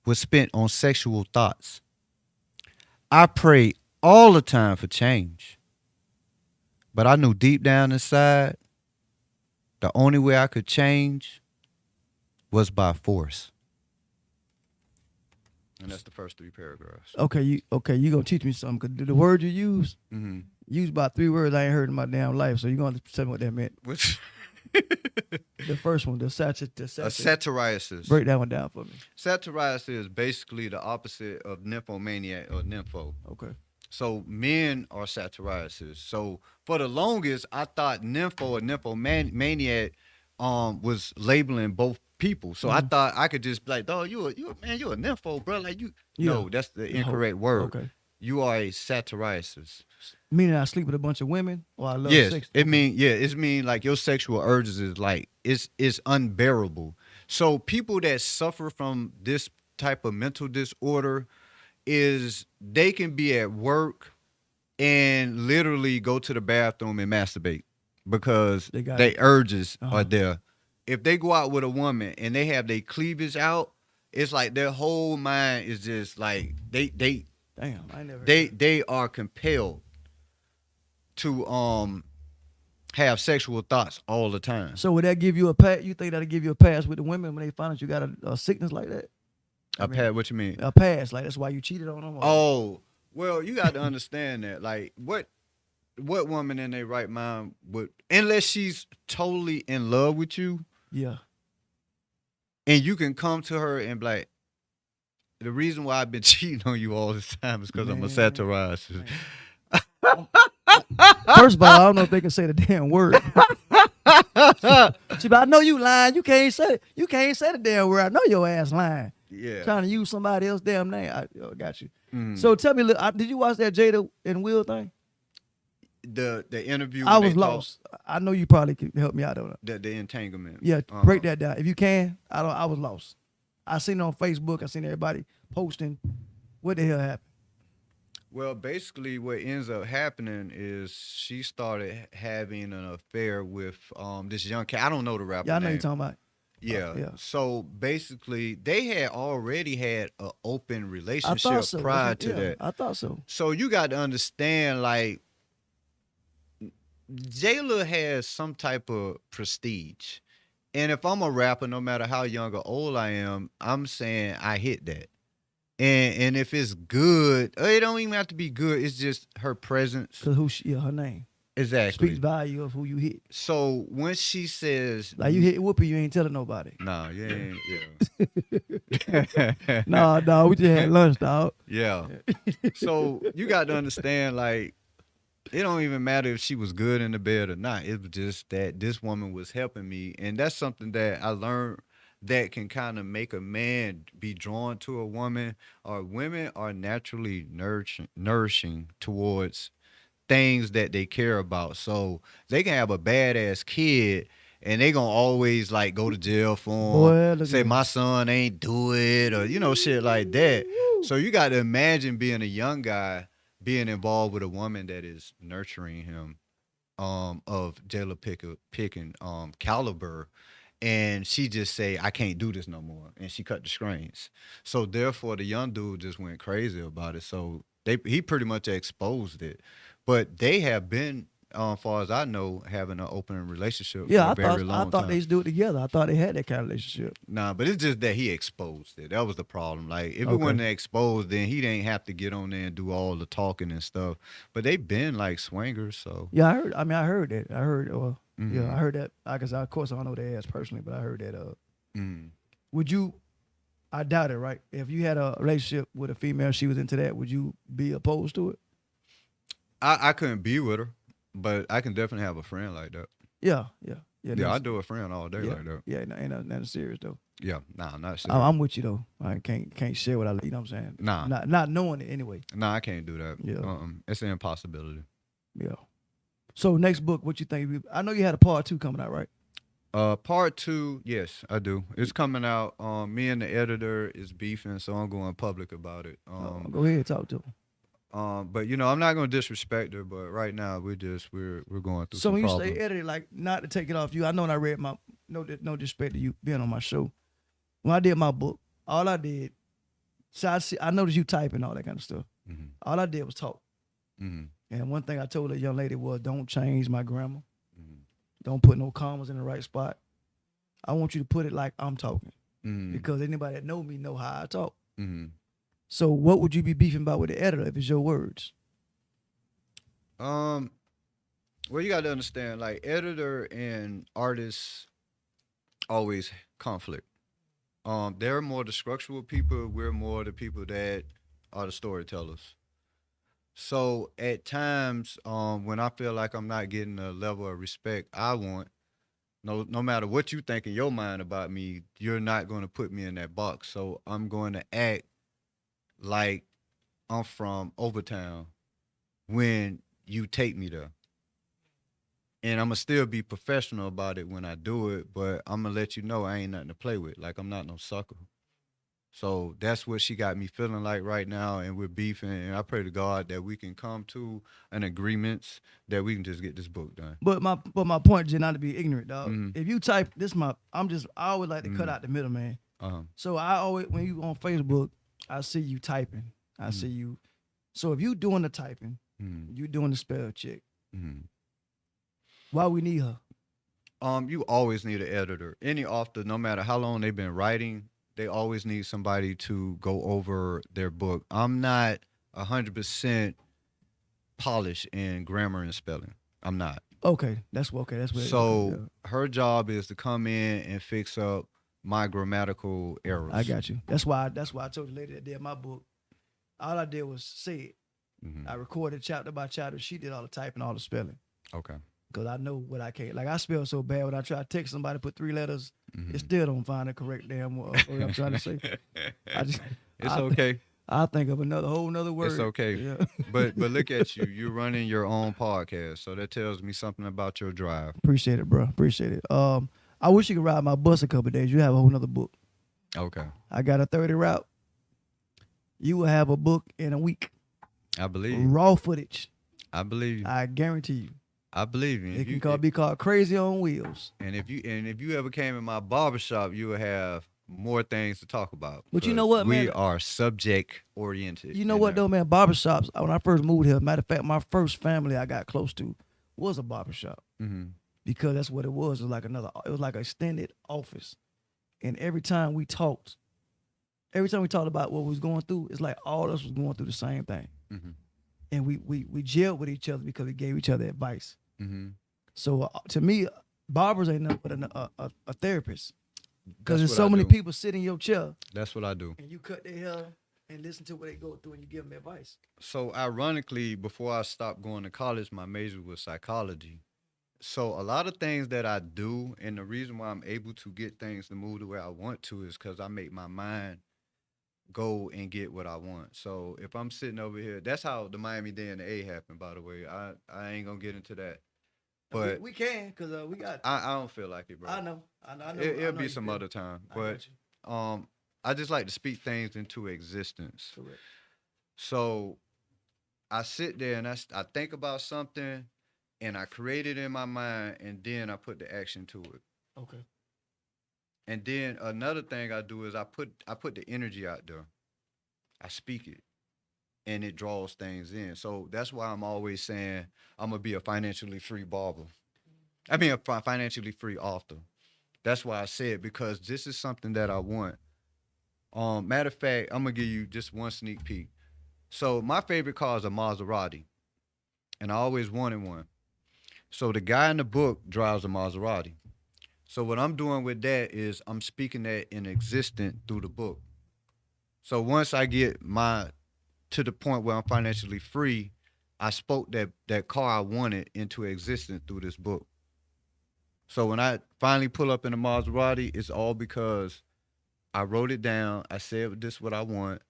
was spent on sexual thoughts. I prayed all the time for change. But I knew deep down inside, the only way I could change was by force." And that's the first 3 paragraphs. Okay, you gonna teach me something? Cause the word you use, Mm-hmm. used about 3 words I ain't heard in my damn life. So you gonna have to tell me what that meant. Which? The first one, the A satyriasis. Break that one down for me. Satyriasis is basically the opposite of nymphomaniac or nympho. Okay. So men are satyriasis. So for the longest, I thought nympho or nymphomaniac was labeling both people. So I thought I could just be like, "Oh, you a nympho, bro." Like you. Yeah. No, that's the incorrect word. Okay. You are a satyriasis. Meaning I sleep with a bunch of women, or I love Yes, sex. it mean like your sexual urges is like it's unbearable. So people that suffer from this type of mental disorder is they can be at work and literally go to the bathroom and masturbate because They got their urges are uh-huh. there. If they go out with a woman and they have their cleavage out, it's like their whole mind is just like Damn, I ain't never heard they that. they are compelled to have sexual thoughts all the time. So would that give you a pass? You think that'll give you a pass with the women when they find out you got a sickness like that? I I mean, pat what you mean? a pass, like that's why you cheated on them? Or? Oh, well, you got to understand that. Like, what woman in their right mind would, unless she's totally in love with you, Yeah. and you can come to her and be like, the reason why I've been cheating on you all this time is because I'm a Man, satirist. man. Um, First of all, I don't know if they can say the damn word. See, but I know you lying. You can't say the damn word. I know your ass lying. Yeah. Trying to use somebody else's damn name. I got you. Mm. So tell me, did you watch that Jada and Will thing? The interview I when they was talk, lost. I know you probably can help me out on it. the entanglement. Yeah, break that down if you can. I was lost. I seen it on Facebook. I seen everybody posting. What the hell happened? Well, basically, what ends up happening is she started having an affair with this young cat. I don't know the rapper Yeah, I know you're name. talking about. Yeah. Yeah. So basically, they had already had an open I relationship thought so. prior to that. I thought so. So you got to understand, like, Jayla has some type of prestige. And if I'm a rapper, no matter how young or old I am, I'm saying I hit that. And if it's good, it don't even have to be good. It's just her presence. Cause her name speaks Exactly. value of who you hit. So when she says, Like you hit Whoopi, you ain't telling nobody. nah, you ain't, yeah. No, we just had lunch, dog. Yeah. So you got to understand, like, it don't even matter if she was good in the bed or not. It was just that this woman was helping me. And that's something that I learned that can kind of make a man be drawn to a woman, or women are naturally nourishing towards things that they care about. So they can have a badass kid and they gonna always like go to jail for him, Boy, look say at my son ain't do it, or shit like that. So you got to imagine being a young guy being involved with a woman that is nurturing him, of Jayla picking caliber, and she just say I can't do this no more, and she cut the screens. So therefore, the young dude just went crazy about it. So he pretty much exposed it, but they have been, far as I know, having an open relationship for Yeah, a very I long thought they time. used to do it together. I thought they had that kind of relationship. Nah, but it's just that he exposed it. That was the problem. Like, if it Okay. wasn't exposed, then he didn't have to get on there and do all the talking and stuff. But they been like swingers, so. Yeah, I heard. I mean, I heard that. I heard. Yeah, Mhm. I heard that. I guess, of course, I don't know their ass personally, but I heard that. Mhm. Would you? I doubt it. Right? If you had a relationship with a female, she was into that. Would you be opposed to it? I couldn't be with her, but I can definitely have a friend like that. Yeah, yeah, Yeah, I do a friend all day yeah, like that. yeah. Ain't nothing serious though. Yeah, nah, not serious. I'm with you though. I can't share what I. You know what I'm saying? Nah, Not knowing it anyway. nah, I can't do that. Yeah. It's an impossibility. Yeah. So next book, what you think? I know you had a part 2 coming out, right? Part two, yes, I do. It's coming out. Me and the editor is beefing, so I'm going public about it. Go ahead, talk to him. But I'm not gonna disrespect her. But right now, we're going through So some when you problems. say edited, like not to take it off you, I know when I read my no disrespect to you being on my show. When I did my book, all I did, so I noticed you type and all that kind of stuff. Mhm. All I did was talk. Mhm. And one thing I told a young lady was, don't change my grammar. Mhm. Don't put no commas in the right spot. I want you to put it like I'm talking, Mhm. because anybody that know me know how I talk. Mhm. So what would you be beefing about with the editor if it's your words? Well, you got to understand, like, editor and artists always conflict. They're more the structural people. We're more the people that are the storytellers. So at times, when I feel like I'm not getting the level of respect I want, no matter what you think in your mind about me, you're not going to put me in that box. So I'm going to act like I'm from Overtown when you take me there. And I'm gonna still be professional about it when I do it, but I'm gonna let you know I ain't nothing to play with. Like, I'm not no sucker. So that's what she got me feeling like right now, and we're beefing. And I pray to God that we can come to an agreement that we can just get this book done. But my point is not to be ignorant, dog. Mm-hmm. If you type this, I always like to cut Mm-hmm. out the middle, man. Uh-huh. So I always when you on Facebook, I see you typing. I Mm-hmm. see you. So if you doing the typing, Mm-hmm. you doing the spell check. Mm-hmm. Why we need her? You always need an editor. Any author, no matter how long they've been writing, they always need somebody to go over their book. I'm not 100% polished in grammar and spelling. I'm not. Okay, that's what. Okay, that's what. Okay, So her job is to come in and fix up my grammatical I errors. got you. That's why I told the lady that did my book. All I did was say it. Hmm. I recorded chapter by chapter. She did all the typing, all the spelling. Okay. Because I know what I can't. Like I spell so bad when I try to text somebody, put 3 letters, it Hmm. still don't find the correct damn word I'm trying to say. I just It's I, okay. I think of another whole nother word. It's okay. Yeah. But look at you. You're running your own podcast. So that tells me something about your drive. Appreciate it, bro. Appreciate it. I wish you could ride my bus a couple of days. You have a whole nother book. Okay. I got a 30 route. You will have a book in a week. I believe you. Raw footage. I believe you. I guarantee you. I believe you. It can be called Crazy on Wheels. And if you ever came in my barbershop, you would have more things to talk about. But you know 'Cause what, man? we are subject oriented. You know what though, man? Barbershops. When I first moved here, matter of fact, my first family I got close to was a barbershop Mm-hmm. because that's what it was. It was like it was like an extended office. And every time we talked about what we was going through, it's like all of us was going through the same thing. Mm-hmm. And we gelled with each other because we gave each other advice. Mm-hmm. So to me, barbers ain't nothing but a therapist. Because That's there's what so I many do. people sitting in your chair That's what I do. and you cut their hair and listen to what they go through and you give them advice. So ironically, before I stopped going to college, my major was psychology. So a lot of things that I do, and the reason why I'm able to get things to move the way I want to is because I make my mind go and get what I want. So if I'm sitting over here, that's how the Miami Day and the A happened, by the way. I ain't gonna get into that. But We can because we got. I don't feel like it, bro. I know. It'll I know be you some feel. other time. I But got you. I just like to speak things into existence. Correct. So I sit there and I think about something and I create it in my mind and then I put the action to it. Okay. And then another thing I do is I put the energy out there. I speak it and it draws things in. So that's why I'm always saying I'm gonna be a financially free barber. I mean a financially free author. That's why I said because this is something that I want. Matter of fact, I'm gonna give you just one sneak peek. So my favorite car is a Maserati, and I always wanted one. So the guy in the book drives a Maserati. So what I'm doing with that is I'm speaking that in existence through the book. So once I get my to the point where I'm financially free, I spoke that car I wanted into existence through this book. So when I finally pull up in a Maserati, it's all because I wrote it down. I said this is what I want,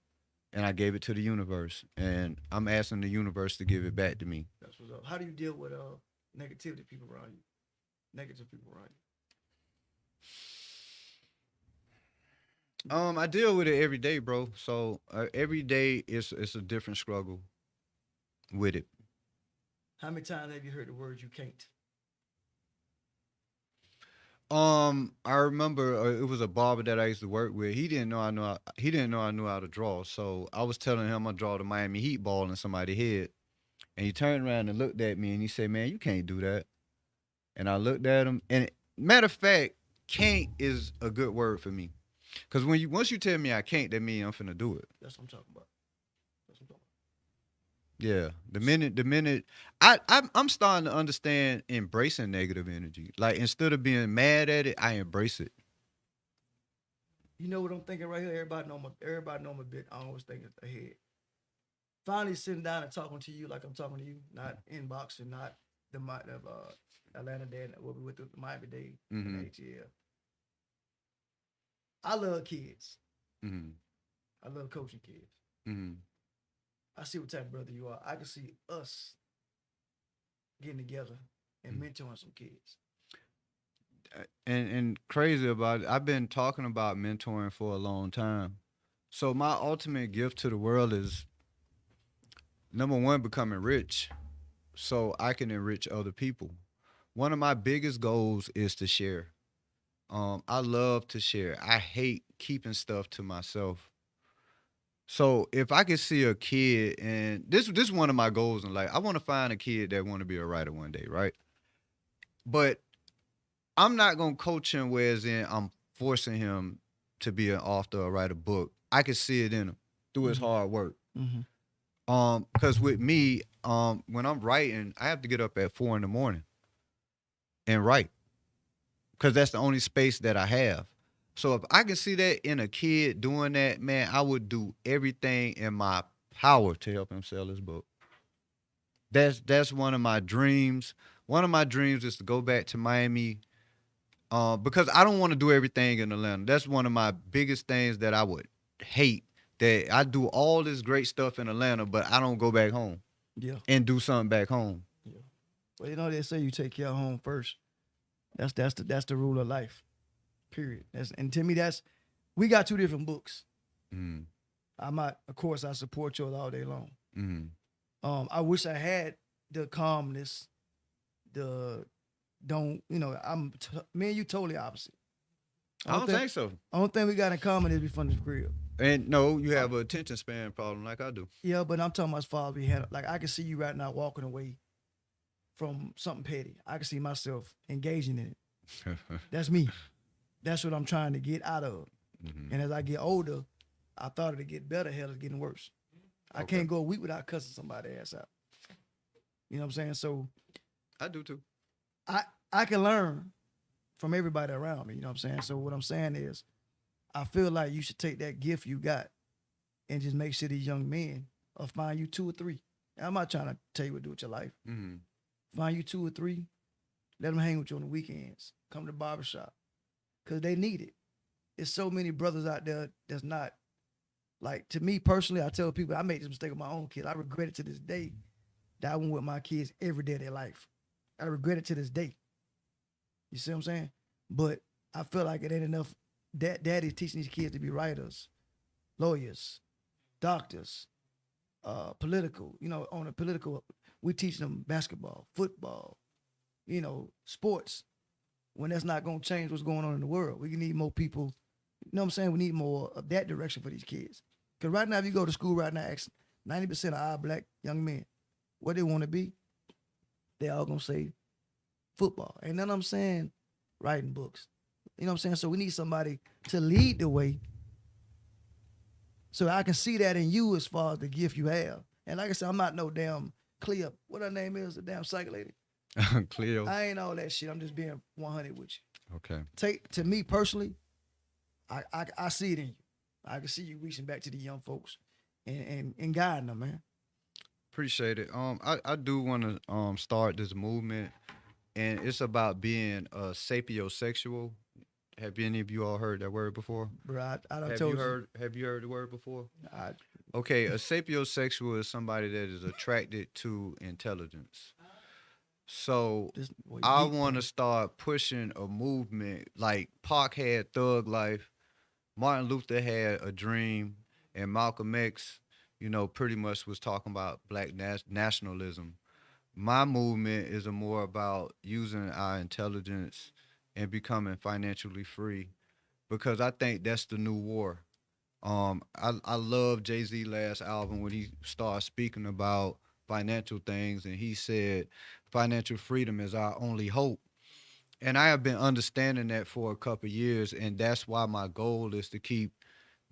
and I gave it to the universe. And I'm asking the universe to give it back to me. That's what's up. How do you deal with negativity people around you? Negative people around you. I deal with it every day, bro. So every day it's a different struggle with it. How many times have you heard the word you can't? I remember it was a barber that I used to work with. He didn't know I knew how to draw. So I was telling him I draw the Miami Heat ball in somebody's head, and he turned around and looked at me and he said, "Man, you can't do that." And I looked at him, and matter of fact, "can't" is a good word for me, cause once you tell me I can't, that means I'm finna do it. That's what I'm talking about. That's what I'm talking Yeah, the minute I'm starting to understand embracing negative energy. Like instead of being mad at it, I embrace it. You know what I'm thinking right here? Everybody know my big. I always think ahead. Finally sitting down and talking to you like I'm talking to you, not inboxing, not the Atlanta Day, what we went through the Miami Day, Mm-hmm. ATL. I love kids. Mm-hmm. I love coaching kids. Mm-hmm. I see what type of brother you are. I can see us getting together and mentoring some kids. And crazy about it, I've been talking about mentoring for a long time. So my ultimate gift to the world is number one, becoming rich so I can enrich other people. One of my biggest goals is to share. I love to share. I hate keeping stuff to myself. So if I could see a kid, and this is one of my goals in life, I want to find a kid that want to be a writer one day, right? But I'm not gonna coach him whereas in I'm forcing him to be an author or write a book. I can see it in him through his Mm-hmm. hard work. Mm-hmm. Because with me, when I'm writing, I have to get up at 4 in the morning and write because that's the only space that I have. So if I can see that in a kid doing that, man, I would do everything in my power to help him sell his book. That's one of my dreams. One of my dreams is to go back to Miami, because I don't want to do everything in Atlanta. That's one of my biggest things that I would hate. That I do all this great stuff in Atlanta, but I don't go back home Yeah. and do something back home. Yeah. Well, they say you take care of home first. That's the rule of life. Period. And to me that's we got two different books. Mm, I'm not, of course, I support yours all day long. mm. I wish I had the calmness, the don't, me and you totally opposite. I don't think so. Only thing we got in common is we from the crib. And no, you have an attention span problem like I do. Yeah, but I'm talking about as far as we had, like I can see you right now walking away from something petty. I can see myself engaging in it. That's me. That's what I'm trying to get out of. Mhm. And as I get older, I thought it'd get better. Hell, it's getting worse. I Okay. can't go a week without cussing somebody ass out. You know what I'm saying? So I do too. I I can learn from everybody around me. You know what I'm saying? So what I'm saying is, I feel like you should take that gift you got and just make sure these young men find you two or three. I'm not trying to tell you what to do with your life. Mm-hmm. Find you two or three. Let them hang with you on the weekends. Come to the barbershop. Because they need it. There's so many brothers out there that's not, like, to me personally, I tell people, I made this mistake with my own kids. I regret it to this day that I went with my kids every day of their life. I regret it to this day. You see what I'm saying? But I feel like it ain't enough. Daddy's teaching these kids to be writers, lawyers, doctors, political. On a political, we teach them basketball, football, sports. When that's not going to change what's going on in the world, we need more people. You know what I'm saying? We need more of that direction for these kids. Because right now, if you go to school right now, ask 90% of our black young men what they want to be, they all going to say football. And then I'm saying writing books. You know what I'm saying? So we need somebody to lead the way so I can see that in you as far as the gift you have. And like I said, I'm not no damn Cleo. What her name is, the damn psych lady. Cleo. I ain't all that shit. I'm just being 100 with you. Okay. To me personally, I see it in you. I can see you reaching back to the young folks and guiding them, man. Appreciate it. I do want to start this movement, and it's about being sapiosexual. Have any of you all heard that word before? Bro, I done Have told you heard? Have you heard the word before? I, Okay, a sapiosexual is somebody that is attracted to intelligence. So this boy I deep, want to man. start pushing a movement like Pac had Thug Life, Martin Luther had a dream, and Malcolm X, pretty much was talking about black nationalism. My movement is a more about using our intelligence and becoming financially free because I think that's the new war. I love Jay Z last album when he started speaking about financial things and he said financial freedom is our only hope. And I have been understanding that for a couple of years, and that's why my goal is to keep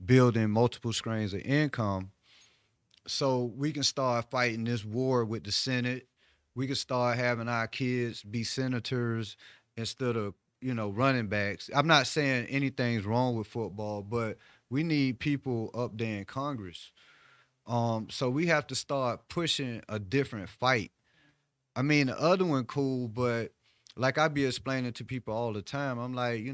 building multiple streams of income so we can start fighting this war with the Senate. We can start having our kids be senators instead of, running backs. I'm not saying anything's wrong with football, but we need people up there in Congress. So we have to start pushing a different fight. I mean, the other one cool, but like I be explaining to people all the time, I'm like,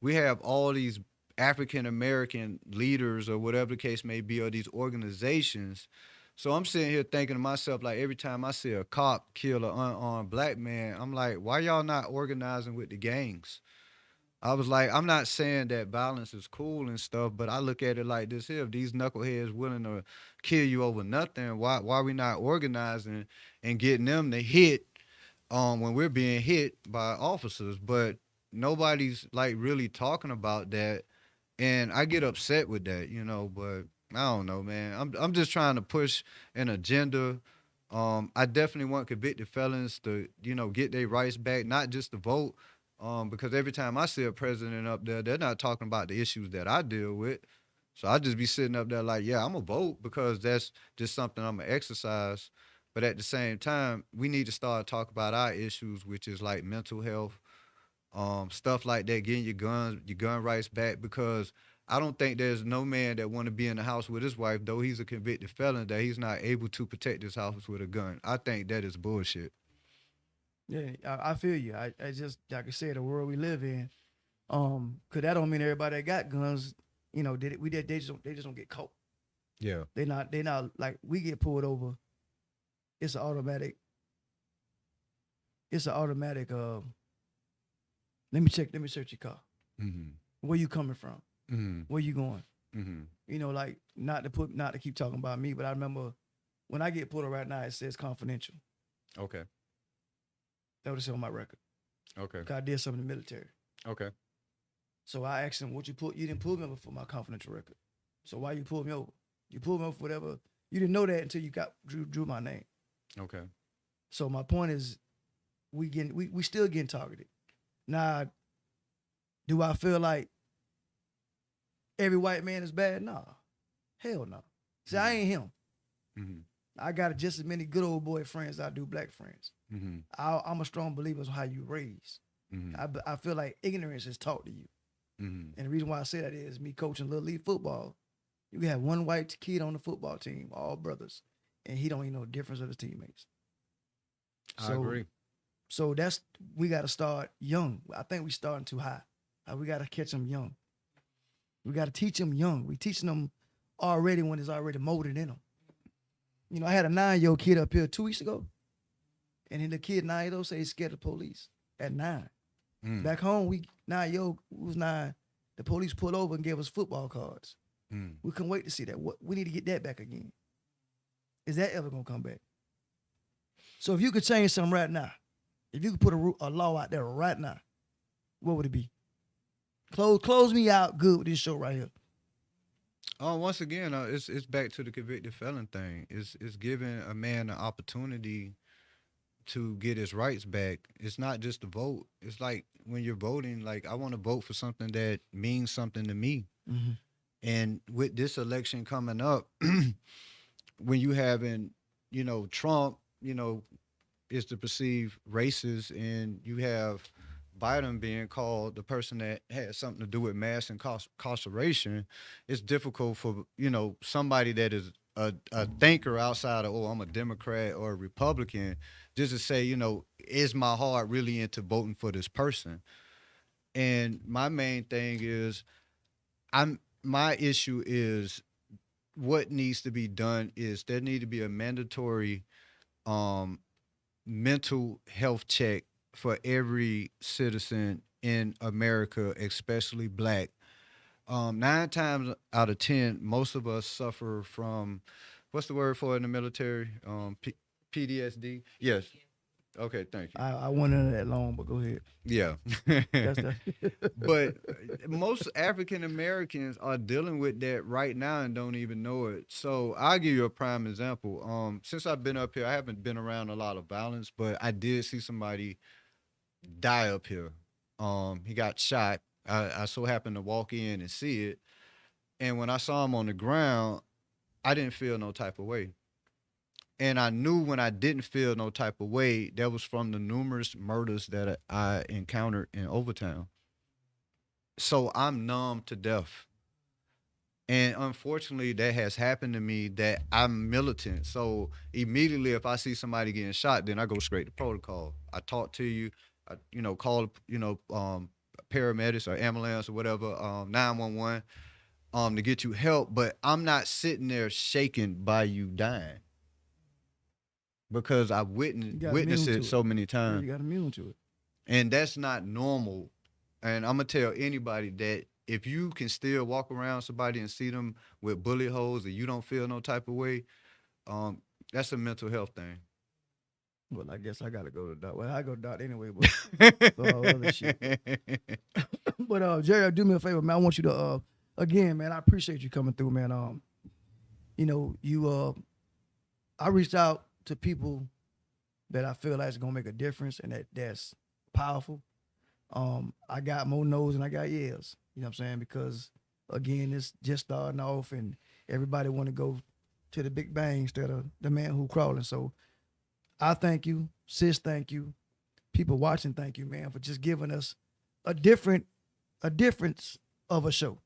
we have all these African American leaders or whatever the case may be, or these organizations. So I'm sitting here thinking to myself, like every time I see a cop kill an unarmed black man, I'm like, why y'all not organizing with the gangs? I was like, I'm not saying that violence is cool and stuff, but I look at it like this here. If these knuckleheads willing to kill you over nothing, why we not organizing and getting them to hit when we're being hit by officers? But nobody's like really talking about that. And I get upset with that, but I don't know, man. I'm just trying to push an agenda. I definitely want convicted felons to, get their rights back, not just to vote. Because every time I see a president up there, they're not talking about the issues that I deal with. So I just be sitting up there like, yeah, I'm gonna vote because that's just something I'm gonna exercise. But at the same time, we need to start talking about our issues, which is like mental health, stuff like that, getting your gun rights back. Because I don't think there's no man that want to be in the house with his wife, though he's a convicted felon, that he's not able to protect his house with a gun. I think that is bullshit. Yeah, I feel you. I just like I said, the world we live in. Cause that don't mean everybody that got guns, they just don't get caught. Yeah. They not like we get pulled over. It's an automatic. It's an automatic. Let me search your car. Mm-hmm. Where you coming from? Mm-hmm. Where you going? Mm-hmm. Like not to keep talking about me, but I remember when I get pulled over right now, it says confidential. Okay. That would say on my record. Okay. 'Cause I did something in the military. Okay. So I asked him, "What you pull? You didn't pull me over for my confidential record. So why you pulled me over? You pulled me over for whatever. You didn't know that until you got drew my name. Okay. So my point is, we still getting targeted. Now, do I feel like every white man is bad? Nah, hell no. See, I ain't him. Mm-hmm. I got just as many good old boy friends as I do black friends. Mm-hmm. I'm a strong believer in how you raise. Mm-hmm. I feel like ignorance is taught to you. Mm-hmm. And the reason why I say that is me coaching little league football. You can have one white kid on the football team, all brothers, and he don't even know the difference of his teammates. I agree. So we got to start young. I think we starting too high. We got to catch them young. We got to teach them young. We teaching them already when it's already molded in them. I had a 9-year-old kid up here 2 weeks ago, and then the kid 9 years old say he's scared of the police at 9. Back home, 9-year-old was 9. The police pulled over and gave us football cards. We couldn't wait to see that. We need to get that back again. Is that ever gonna come back? So if you could change something right now, if you could put a law out there right now, what would it be? Close me out good with this show right here. Once again, it's back to the convicted felon thing. It's giving a man an opportunity to get his rights back. It's not just to vote. It's like when you're voting, like I want to vote for something that means something to me. Mm-hmm. And with this election coming up, when you having, Trump, is the perceived racist, and you have Biden being called the person that had something to do with mass incarceration, it's difficult for, somebody that is a thinker outside of, oh, I'm a Democrat or a Republican, just to say, is my heart really into voting for this person? And my main thing is, my issue is what needs to be done is there need to be a mandatory mental health check for every citizen in America, especially black. 9 times out of 10, most of us suffer from, what's the word for it in the military? PTSD. Yes. Okay, thank you. I went into that long, but go ahead. Yeah. That's that. But most African Americans are dealing with that right now and don't even know it. So I'll give you a prime example. Since I've been up here, I haven't been around a lot of violence, but I did see somebody die up here. He got shot. I so happened to walk in and see it. And when I saw him on the ground, I didn't feel no type of way. And I knew when I didn't feel no type of way, that was from the numerous murders that I encountered in Overtown. So I'm numb to death. And unfortunately, that has happened to me that I'm militant. So immediately, if I see somebody getting shot, then I go straight to protocol. I talk to you, call, paramedics or ambulance or whatever, 911, to get you help. But I'm not sitting there shaken by you dying, because I've witnessed it so many Yeah, times. you got immune to it. And that's not normal And I'm gonna tell anybody that if you can still walk around somebody and see them with bullet holes and you don't feel no type of way, um, that's a mental health thing. Well, I guess I gotta go to dot. Well, I go to dot anyway, but for all other shit. But Jerry, do me a favor, man. I want you to again, man. I appreciate you coming through, man. You know, I reached out to people that I feel like is gonna make a difference and that's powerful. I got more no's and I got yes. You know what I'm saying? Because again, it's just starting off and everybody want to go to the big bang instead of the man who crawling. So I thank you, sis. Thank you, people watching. Thank you, man, for just giving us a difference of a show.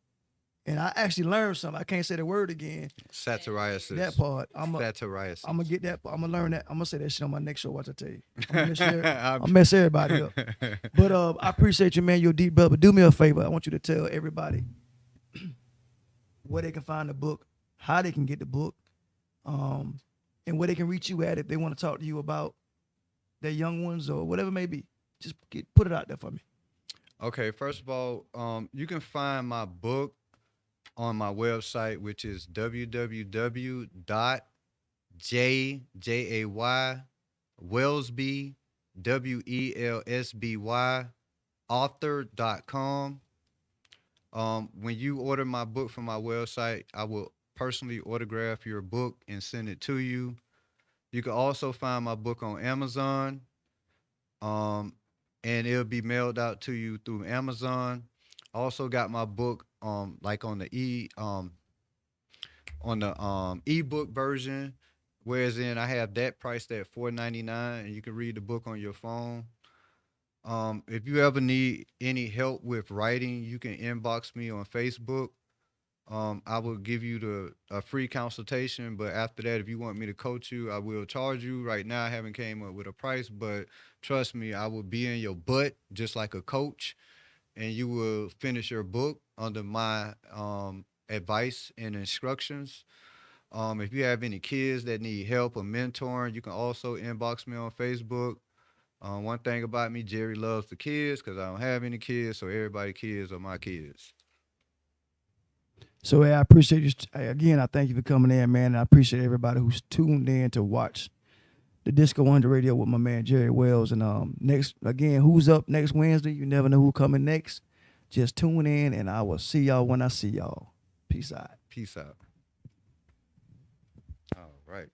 And I actually learned something. I can't say the word again. Satiriasis. That part. Satiriasis. I'm gonna get that. I'm gonna learn that. I'm gonna say that shit on my next show. Watch I tell you. I'll mess everybody up. But I appreciate you, man. You're a deep brother. But do me a favor. I want you to tell everybody where they can find the book, how they can get the book, and where they can reach you at if they want to talk to you about their young ones or whatever it may be. Just put it out there for me. Okay, first of all, you can find my book on my website, which is www.jay wellsby author.com. When you order my book from my website, I will personally autograph your book and send it to you. You can also find my book on Amazon, and it'll be mailed out to you through Amazon. I also got my book like on the ebook version, whereas in I have that priced at $4.99, and you can read the book on your phone. If you ever need any help with writing, you can inbox me on Facebook. I will give you a free consultation, but after that, if you want me to coach you, I will charge you. Right now, I haven't came up with a price, but trust me, I will be in your butt just like a coach, and you will finish your book under my advice and instructions. If you have any kids that need help or mentoring, you can also inbox me on Facebook. One thing about me, Jerry loves the kids because I don't have any kids, so everybody kids are my kids. So I appreciate you again. I thank you for coming in, man. And I appreciate everybody who's tuned in to watch the Disco Under Radio with my man Jerry Wells. And next again, who's up next Wednesday? You never know who coming next. Just tune in, and I will see y'all when I see y'all. Peace out. Peace out. All right.